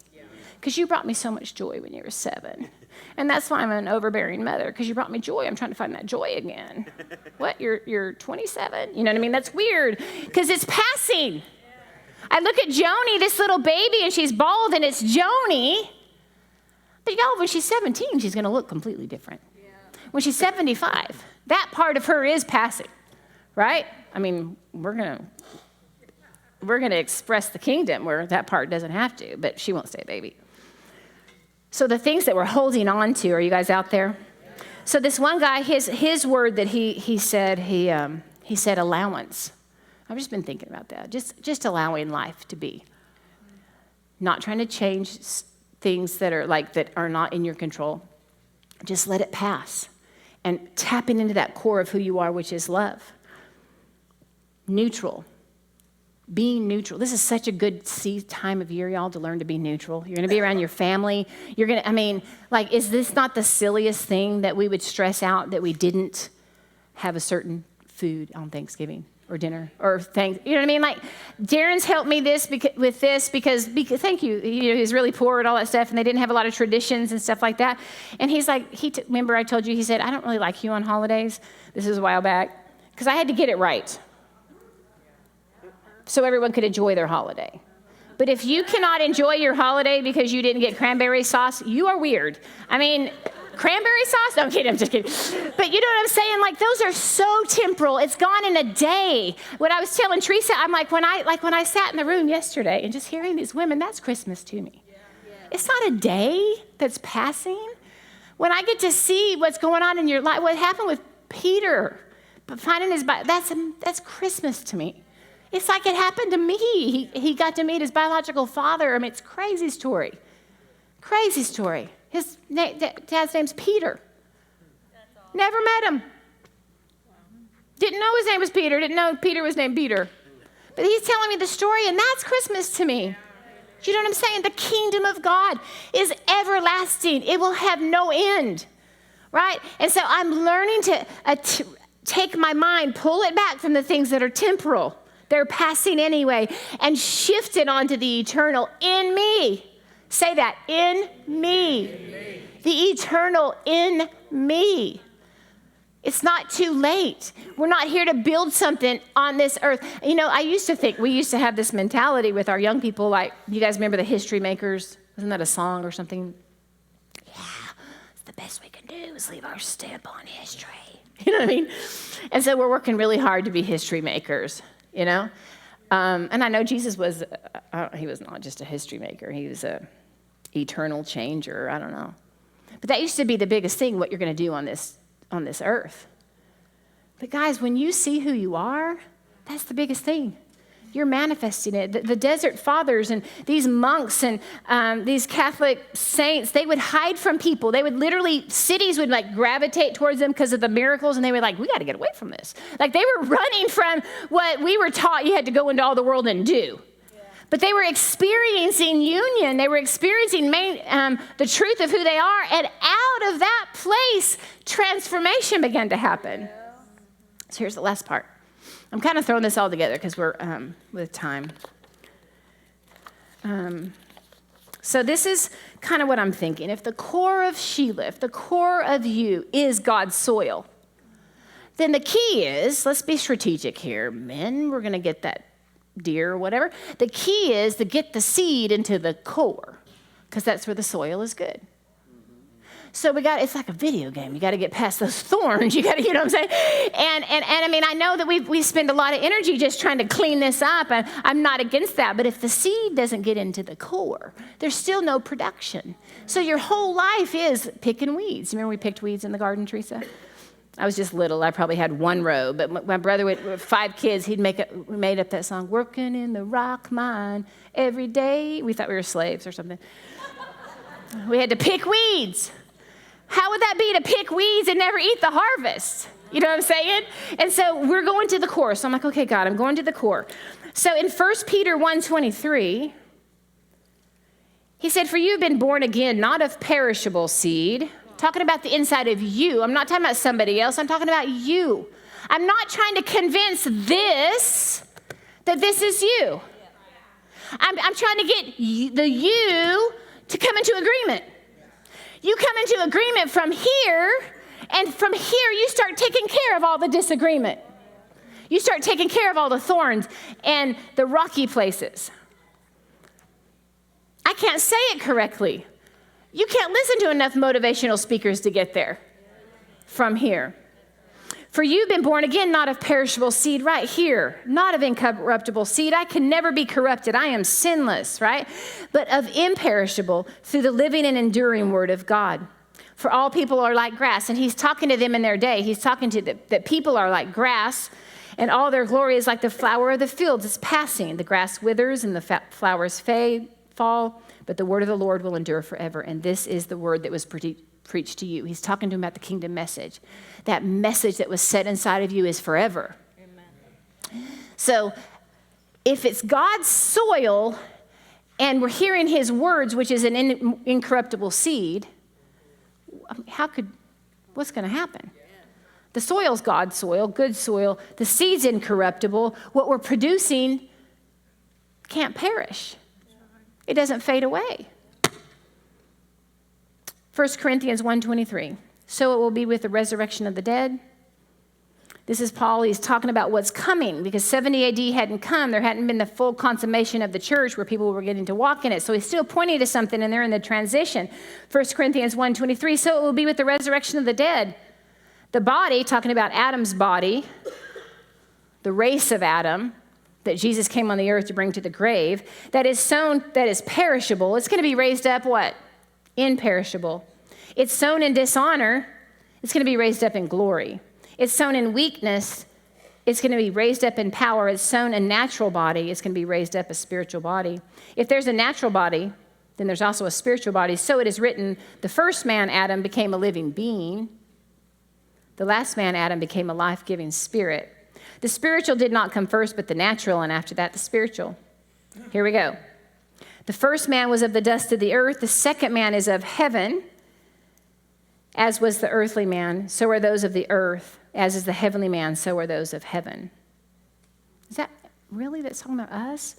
Because you brought me so much joy when you were 7. And that's why I'm an overbearing mother, because you brought me joy. I'm trying to find that joy again. What, you're 27? You know what I mean? That's weird, because it's passing. I look at Joni, this little baby, and she's bald, and it's Joni. But y'all, when she's 17, she's going to look completely different. When she's 75, that part of her is passing, right? I mean, we're going to express the kingdom where that part doesn't have to, but she won't stay a baby. So the things that we're holding on to, are you guys out there? So this one guy, his word that he said allowance. I've just been thinking about that. Just allowing life to be. Not trying to change things that are not in your control. Just let it pass. And tapping into that core of who you are, which is love. Neutral. Being neutral. This is such a good time of year, y'all, to learn to be neutral. You're going to be around your family. Is this not the silliest thing that we would stress out that we didn't have a certain food on Thanksgiving or dinner or you know what I mean? Like, Darrin's helped me with this because thank you. He's really poor and all that stuff, and they didn't have a lot of traditions and stuff like that. And he's like, remember I told you, he said, I don't really like you on holidays. This is a while back because I had to get it right so everyone could enjoy their holiday. But if you cannot enjoy your holiday because you didn't get cranberry sauce, you are weird. I mean, cranberry sauce? No, I'm just kidding. But you know what I'm saying? Like, those are so temporal. It's gone in a day. When I was telling Teresa, I'm like, when I sat in the room yesterday and just hearing these women, that's Christmas to me. It's not a day that's passing. When I get to see what's going on in your life, what happened with Peter, but finding his that's Christmas to me. It's like it happened to me. He got to meet his biological father. I mean, it's a crazy story. Crazy story. His dad's name's Peter. Never met him. Didn't know his name was Peter. Didn't know Peter was named Peter. But he's telling me the story, and that's Christmas to me. Do you know what I'm saying? The kingdom of God is everlasting. It will have no end, right? And so I'm learning to take my mind, pull it back from the things that are temporal. They're passing anyway, and shift it onto the eternal in me. Say that, in me. The eternal in me. It's not too late. We're not here to build something on this earth. You know, I used to think, we used to have this mentality with our young people, like, you guys remember the History Makers? Wasn't that a song or something? Yeah, it's the best we can do is leave our stamp on history. You know what I mean? And so we're working really hard to be history makers, you know? And I know Jesus was, he was not just a history maker. He was a eternal changer. I don't know. But that used to be the biggest thing, what you're going to do on this earth. But guys, when you see who you are, that's the biggest thing. You're manifesting it. The desert fathers and these monks and these Catholic saints, they would hide from people. They would literally, cities would like gravitate towards them because of the miracles, and they were like, we got to get away from this. Like, they were running from what we were taught you had to go into all the world and do. But they were experiencing union. They were experiencing the truth of who they are. And out of that place, transformation began to happen. So here's the last part. I'm kind of throwing this all together because we're with time. So this is kind of what I'm thinking. If the core of Sheila, if the core of you is God's soil, then the key is, let's be strategic here. Men, we're going to get that deer or whatever. The key is to get the seed into the core, because that's where the soil is good. So it's like a video game. You got to get past those thorns. You got to, you know what I'm saying? And I mean, I know that we spend a lot of energy just trying to clean this up, and I'm not against that. But if the seed doesn't get into the core, there's still no production. So your whole life is picking weeds. Remember we picked weeds in the garden, Teresa? I was just little. I probably had one row, but my brother with 5 kids, we made up that song, working in the rock mine every day. We thought we were slaves or something. We had to pick weeds. How would that be to pick weeds and never eat the harvest? You know what I'm saying? And so we're going to the core. So I'm like, okay, God, I'm going to the core. So in 1 Peter 1:23, he said, for you have been born again, not of perishable seed. Talking about the inside of you. I'm not talking about somebody else. I'm talking about you. I'm not trying to convince that this is you. I'm trying to get the you to come into agreement. You come into agreement from here, and from here you start taking care of all the disagreement. You start taking care of all the thorns and the rocky places. I can't say it correctly. You can't listen to enough motivational speakers to get there from here. For you've been born again, not of perishable seed, right here, not of incorruptible seed. I can never be corrupted. I am sinless, right? But of imperishable, through the living and enduring word of God. For all people are like grass. And he's talking to them in their day. He's talking to them that people are like grass, and all their glory is like the flower of the fields. It's passing. The grass withers and the flowers fall, but the word of the Lord will endure forever. And this is the word that was preached to you. He's talking to him about the kingdom message. That message that was set inside of you is forever. Amen. So if it's God's soil and we're hearing his words, which is an incorruptible seed, what's going to happen? The soil's God's soil, good soil. The seed's incorruptible. What we're producing can't perish. It doesn't fade away. 1 Corinthians 1:23. So it will be with the resurrection of the dead. This is Paul. He's talking about what's coming because 70 AD hadn't come. There hadn't been the full consummation of the church where people were getting to walk in it. So he's still pointing to something, and they're in the transition. 1 Corinthians 1:23. So it will be with the resurrection of the dead. The body, talking about Adam's body, the race of Adam that Jesus came on the earth to bring to the grave, that is sown, that is perishable. It's going to be raised up what? Imperishable. It's sown in dishonor. It's going to be raised up in glory. It's sown in weakness. It's going to be raised up in power. It's sown a natural body. It's going to be raised up a spiritual body. If there's a natural body, then there's also a spiritual body. So it is written, the first man, Adam, became a living being. The last man, Adam, became a life-giving spirit. The spiritual did not come first, but the natural, and after that, the spiritual. Here we go. The first man was of the dust of the earth. The second man is of heaven. As was the earthly man, so are those of the earth. As is the heavenly man, so are those of heaven. Is that really that's talking about us?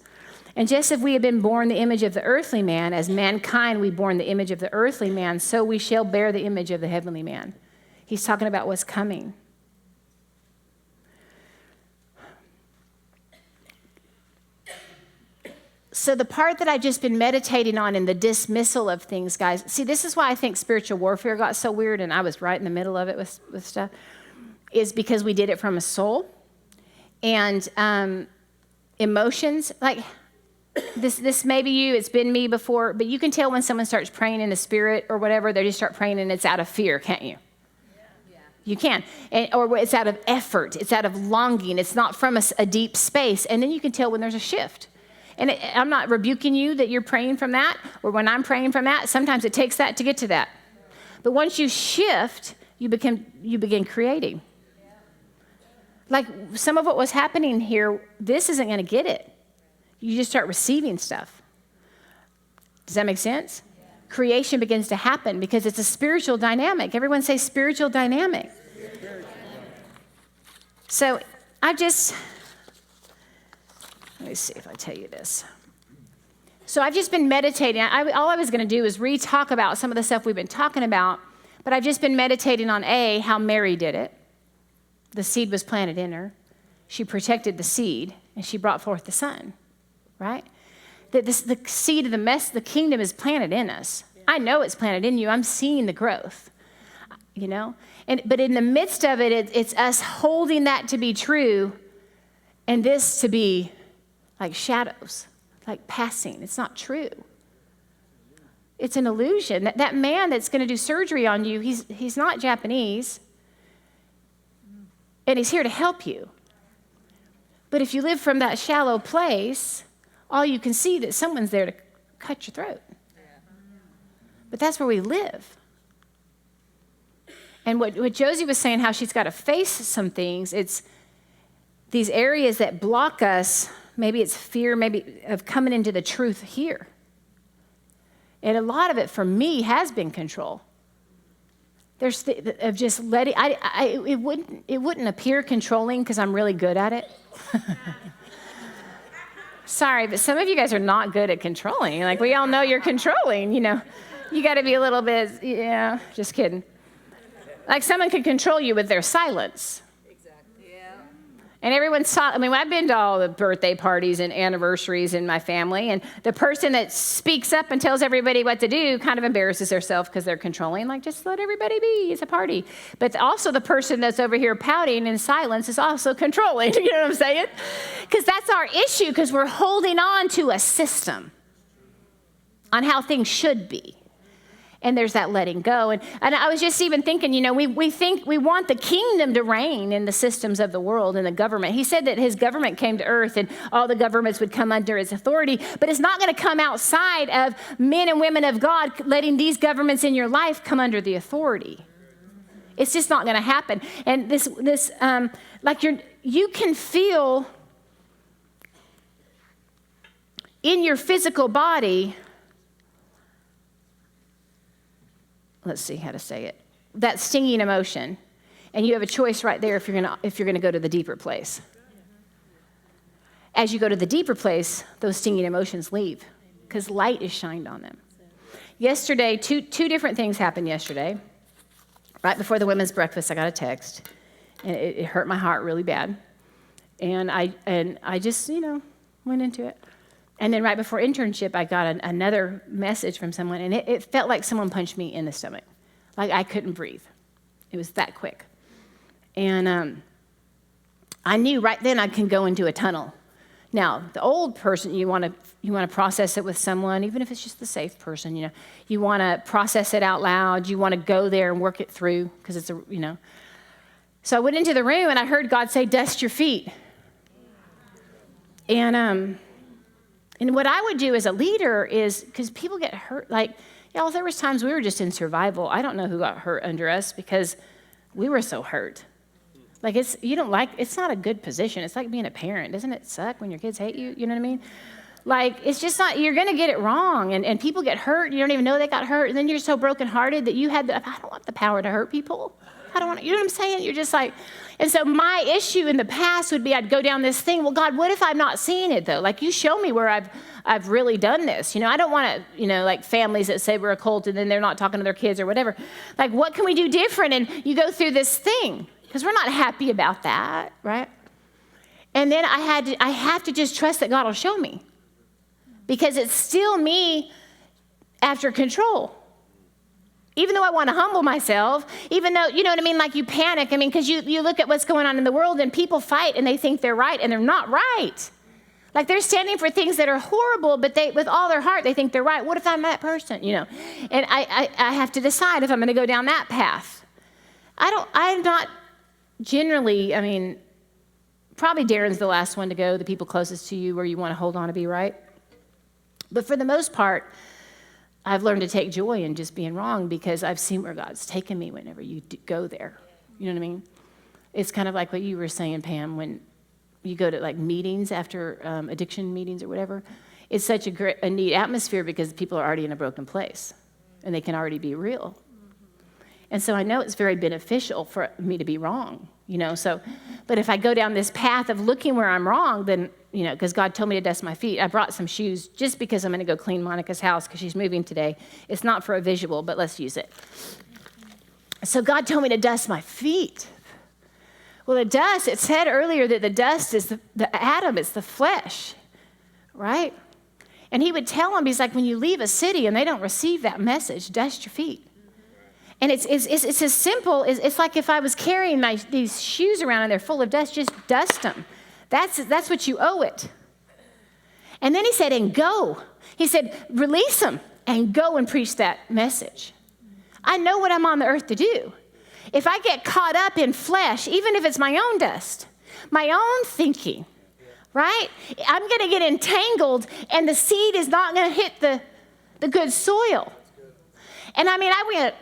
And just as we have been born the image of the earthly man, as mankind we born the image of the earthly man, so we shall bear the image of the heavenly man. He's talking about what's coming. So the part that I've just been meditating on in the dismissal of things, guys, see, this is why I think spiritual warfare got so weird, and I was right in the middle of it with stuff, is because we did it from a soul. And emotions, like this may be you, it's been me before, but you can tell when someone starts praying in the spirit or whatever, they just start praying and it's out of fear, can't you? You can. Or it's out of effort. It's out of longing. It's not from a deep space. And then you can tell when there's a shift. And I'm not rebuking you that you're praying from that, or when I'm praying from that. Sometimes it takes that to get to that. But once you shift, you begin creating. Like some of what was happening here, this isn't going to get it. You just start receiving stuff. Does that make sense? Creation begins to happen because it's a spiritual dynamic. Everyone say spiritual dynamic. So let me see if I tell you this. So I've just been meditating. All I was going to do is re-talk about some of the stuff we've been talking about, but I've just been meditating on how Mary did it. The seed was planted in her. She protected the seed, and she brought forth the son, right? The seed of the kingdom is planted in us. I know it's planted in you. I'm seeing the growth, you know? But in the midst of it, it's us holding that to be true and this to be like shadows, like passing. It's not true. It's an illusion. That man that's going to do surgery on you, he's not Japanese, and he's here to help you. But if you live from that shallow place, all you can see that someone's there to cut your throat. But that's where we live. And what Josie was saying, how she's got to face some things, it's these areas that block us. Maybe it's fear, maybe of coming into the truth here. And a lot of it for me has been control. There's of just letting, it wouldn't appear controlling because I'm really good at it. Sorry, but some of you guys are not good at controlling. Like, we all know you're controlling, you know. You got to be a little bit, yeah, just kidding. Like someone could control you with their silence. Exactly. Yeah. And everyone's I've been to all the birthday parties and anniversaries in my family, and the person that speaks up and tells everybody what to do kind of embarrasses themselves because they're controlling. Like, just let everybody be. It's a party. But also the person that's over here pouting in silence is also controlling. You know what I'm saying? Because that's our issue, because we're holding on to a system on how things should be. And there's that letting go. And I was just even thinking, we think we want the kingdom to reign in the systems of the world and the government. He said that his government came to earth and all the governments would come under his authority, but it's not going to come outside of men and women of God letting these governments in your life come under the authority. It's just not going to happen. And you can feel in your physical body, let's see how to say it, that stinging emotion. And you have a choice right there if you're going to go to the deeper place. As you go to the deeper place, those stinging emotions leave because light is shined on them. Yesterday, two different things happened yesterday. Right before the women's breakfast, I got a text, and it hurt my heart really bad. And I just, went into it. And then right before internship, I got another message from someone, and it felt like someone punched me in the stomach. Like I couldn't breathe. It was that quick. And I knew right then I can go into a tunnel. Now, the old person, you want to process it with someone, even if it's just the safe person, You want to process it out loud. You want to go there and work it through because it's So I went into the room, and I heard God say, "Dust your feet." And what I would do as a leader is, because people get hurt, there was times we were just in survival. I don't know who got hurt under us because we were so hurt. It's not a good position. It's like being a parent. Doesn't it suck when your kids hate you? You know what I mean? It's just not, you're going to get it wrong. And people get hurt. You don't even know they got hurt. And then you're so brokenhearted that I don't want the power to hurt people. I don't want to, you know what I'm saying? You're just and so my issue in the past would be I'd go down this thing. Well, God, what if I'm not seeing it though? You show me where I've really done this. I don't want to, families that say we're a cult and then they're not talking to their kids or whatever. What can we do different? And you go through this thing because we're not happy about that, right? And then I have to just trust that God will show me because it's still me after control. Even though I want to humble myself, even though, you know what I mean, you panic. Because you look at what's going on in the world and people fight and they think they're right and they're not right. They're standing for things that are horrible, but with all their heart, they think they're right. What if I'm that person, And I have to decide if I'm going to go down that path. I'm not generally, probably Darrin's the last one to go, the people closest to you where you want to hold on to be right. But for the most part, I've learned to take joy in just being wrong because I've seen where God's taken me whenever you go there. You know what I mean? It's kind of like what you were saying, Pam, when you go to meetings after addiction meetings or whatever. It's such a neat atmosphere because people are already in a broken place and they can already be real. And so I know it's very beneficial for me to be wrong, but if I go down this path of looking where I'm wrong, then, because God told me to dust my feet. I brought some shoes just because I'm going to go clean Monica's house because she's moving today. It's not for a visual, but let's use it. So God told me to dust my feet. Well, the dust, it said earlier that the dust is the atom, it's the flesh, right? And he would tell them, he's like, when you leave a city and they don't receive that message, dust your feet. And it's as simple as, it's like if I was carrying these shoes around and they're full of dust, just dust them. That's what you owe it. And then he said, and go. He said, release them and go and preach that message. I know what I'm on the earth to do. If I get caught up in flesh, even if it's my own dust, my own thinking, right? I'm going to get entangled and the seed is not going to hit the good soil. And I went...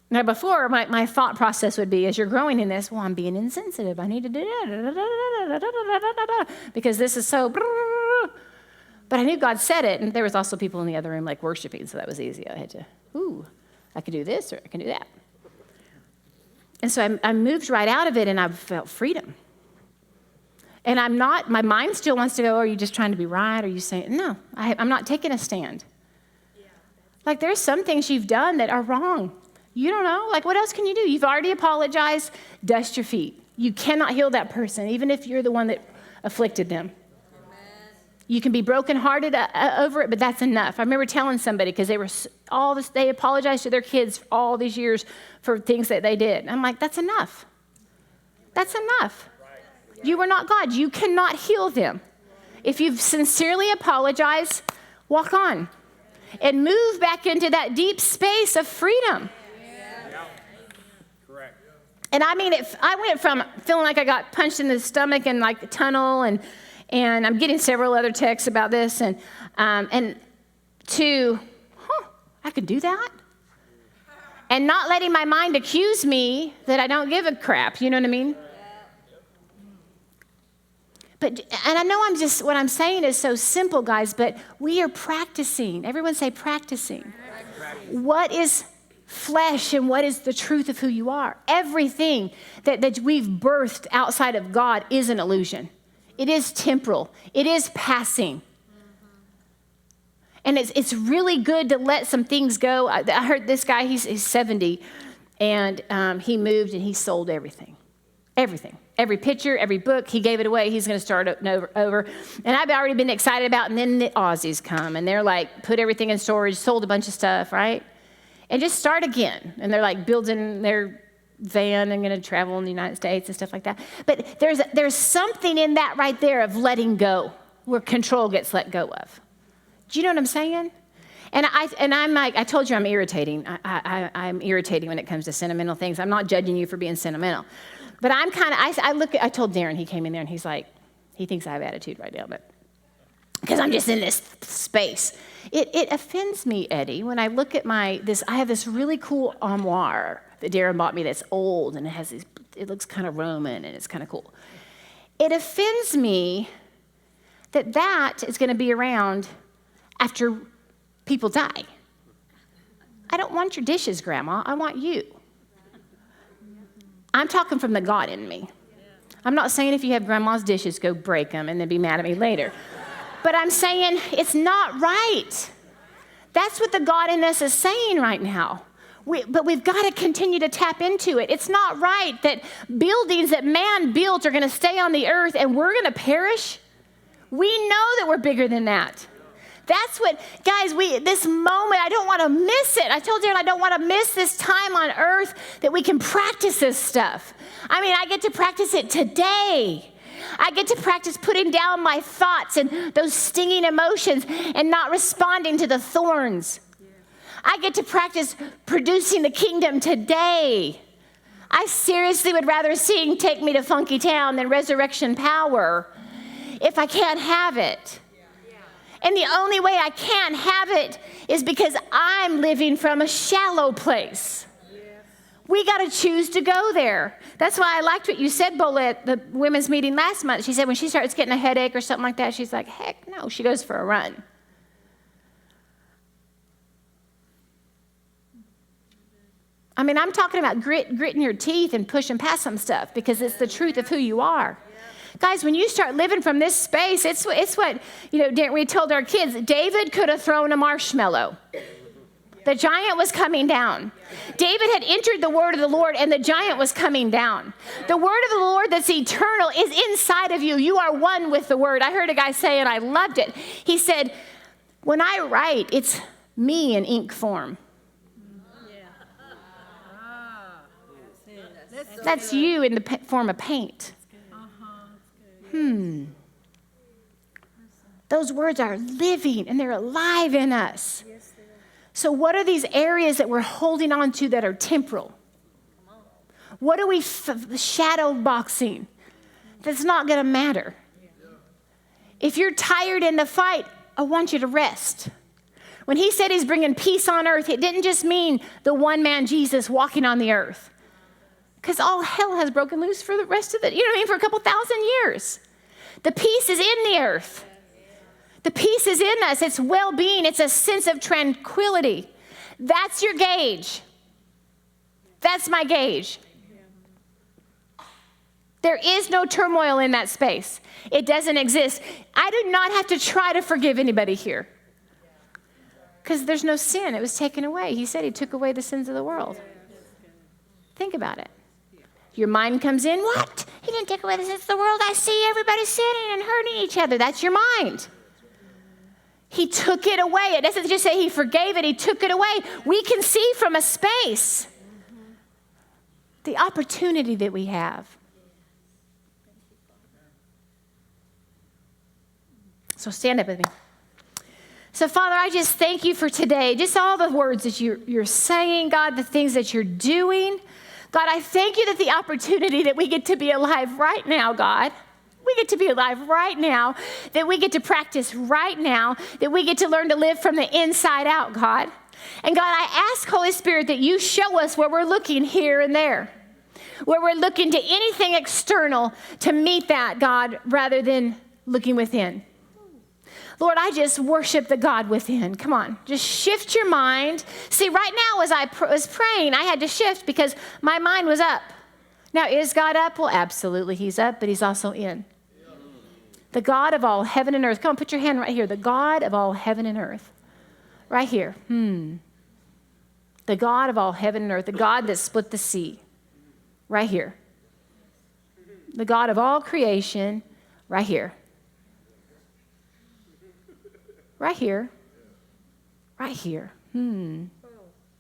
Now, before, my thought process would be, as you're growing in this, well, I'm being insensitive. I need to do that, because this is so... But I knew God said it, and there was also people in the other room, worshiping, so that was easy. I had to, I could do this or I can do that. And so I moved right out of it, and I felt freedom. And my mind still wants to go, are you just trying to be right? Are you saying, no, I'm not taking a stand. There's some things you've done that are wrong. You don't know. What else can you do? You've already apologized. Dust your feet. You cannot heal that person, even if you're the one that afflicted them. Amen. You can be brokenhearted over it, but that's enough. I remember telling somebody, because they apologized to their kids all these years for things that they did. I'm like, that's enough. That's enough. You are not God. You cannot heal them. If you've sincerely apologized, walk on. and move back into that deep space of freedom. And I mean, I went from feeling like I got punched in the stomach and like the tunnel, and I'm getting several other texts about this, and to, I could do that? And not letting my mind accuse me that I don't give a crap, you know what I mean? And I know what I'm saying is so simple, guys, but we are practicing. Everyone say practicing. What is flesh and what is the truth of who you are? Everything that we've birthed outside of God is an illusion. It is temporal. It is passing. And it's really good to let some things go. I heard this guy, he's 70, and he moved and he sold everything. Everything. Every picture, every book, he gave it away. He's going to start over. And I've already been excited about, and then the Aussies come, and they're like, put everything in storage, sold a bunch of stuff, right? And just start again. And they're like building their van and going to travel in the United States and stuff like that. But there's something in that right there of letting go, where control gets let go of. Do you know what I'm saying? And I'm like, I told you I'm irritating. I'm irritating when it comes to sentimental things. I'm not judging you for being sentimental. But I'm kind of, I told Darrin, he came in there and he's like, he thinks I have attitude right now, but because I'm just in this space. It offends me, Eddie, when I look at I have this really cool armoire that Darrin bought me that's old, and it looks kind of Roman, and it's kind of cool. It offends me that is going to be around after people die. I don't want your dishes, Grandma. I want you. I'm talking from the God in me. I'm not saying if you have Grandma's dishes, go break them and then be mad at me later. But I'm saying it's not right. That's what the God in us is saying right now. But we've got to continue to tap into it. It's not right that buildings that man built are going to stay on the earth and we're going to perish. We know that we're bigger than that. That's what, guys, this moment, I don't want to miss it. I told Darrin I don't want to miss this time on earth that we can practice this stuff. I mean, I get to practice it today. I get to practice putting down my thoughts and those stinging emotions and not responding to the thorns. I get to practice producing the kingdom today. I seriously would rather sing Take Me to Funky Town than Resurrection Power if I can't have it. And the only way I can't have it is because I'm living from a shallow place. We got to choose to go there. That's why I liked what you said, Bola, at the women's meeting last month. She said when she starts getting a headache or something like that, she's like, heck no, she goes for a run. I mean, I'm talking about gritting your teeth and pushing past some stuff because it's the truth of who you are. Guys, when you start living from this space, it's what, we told our kids, David could have thrown a marshmallow. The giant was coming down. David had entered the word of the Lord, and the giant was coming down. The word of the Lord that's eternal is inside of you. You are one with the word. I heard a guy say, and I loved it. He said, when I write, it's me in ink form. That's you in the form of paint. Those words are living and they're alive in us. So what are these areas that we're holding on to that are temporal? What are we shadow boxing that's not going to matter? If you're tired in the fight, I want you to rest. When he said he's bringing peace on earth, it didn't just mean the one man Jesus walking on the earth. Because all hell has broken loose for the rest of for a couple thousand years. The peace is in the earth. The peace is in us. It's well-being. It's a sense of tranquility. That's your gauge. That's my gauge. There is no turmoil in that space. It doesn't exist. I do not have to try to forgive anybody here. Because there's no sin. It was taken away. He said he took away the sins of the world. Think about it. Your mind comes in, what? He didn't take away the sins of the world. I see everybody sinning and hurting each other. That's your mind. He took it away. It doesn't just say he forgave it. He took it away. We can see from a space the opportunity that we have. So stand up with me. So, Father, I just thank you for today, just all the words that you're saying, God, the things that you're doing. God, I thank you that the opportunity that we get to be alive right now, God. We get to be alive right now, that we get to practice right now, that we get to learn to live from the inside out, God. And God, I ask, Holy Spirit, that you show us where we're looking here and there, where we're looking to anything external to meet that, God, rather than looking within. Lord, I just worship the God within. Come on, just shift your mind. See, right now as I was praying, I had to shift because my mind was up. Now, is God up? Well, absolutely, he's up, but he's also in. The God of all heaven and earth. Come on, put your hand right here. The God of all heaven and earth. Right here. The God of all heaven and earth. The God that split the sea. Right here. The God of all creation. Right here. Right here. Right here.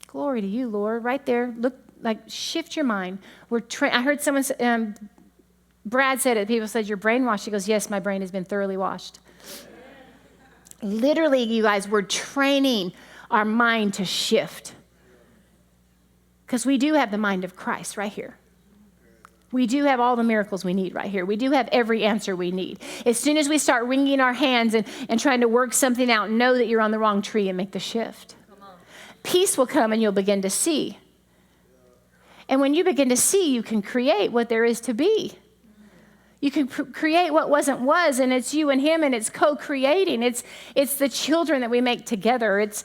Glory to you, Lord. Right there. Look, like, shift your mind. I heard someone say, Brad said it. People said, you're brainwashed. He goes, yes, my brain has been thoroughly washed. Literally, you guys, we're training our mind to shift. Because we do have the mind of Christ right here. We do have all the miracles we need right here. We do have every answer we need. As soon as we start wringing our hands and trying to work something out, know that you're on the wrong tree and make the shift. Peace will come and you'll begin to see. And when you begin to see, you can create what there is to be. You can create what wasn't was, and it's you and him, and it's co-creating. It's the children that we make together. It's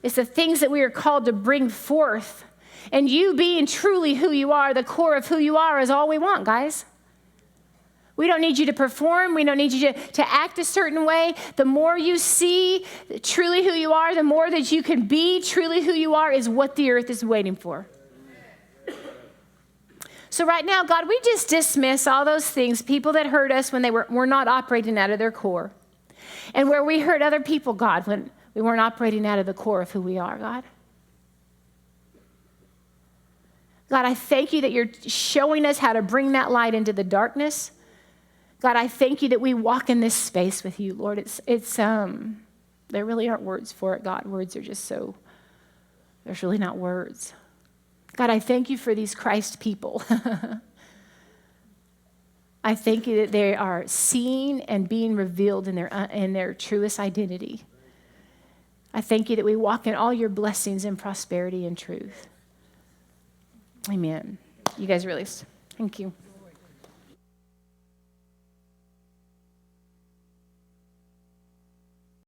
the things that we are called to bring forth. And you being truly who you are, the core of who you are, is all we want, guys. We don't need you to perform. We don't need you to act a certain way. The more you see truly who you are, the more that you can be truly who you are is what the earth is waiting for. So right now, God, we just dismiss all those things, people that hurt us when they were not operating out of their core. And where we hurt other people, God, when we weren't operating out of the core of who we are, God. God, I thank you that you're showing us how to bring that light into the darkness. God, I thank you that we walk in this space with you, Lord. There really aren't words for it, God. Words are just so, there's really not words. God, I thank you for these Christ people. I thank you that they are seen and being revealed in their truest identity. I thank you that we walk in all your blessings and prosperity and truth. Amen. You guys are released. Thank you.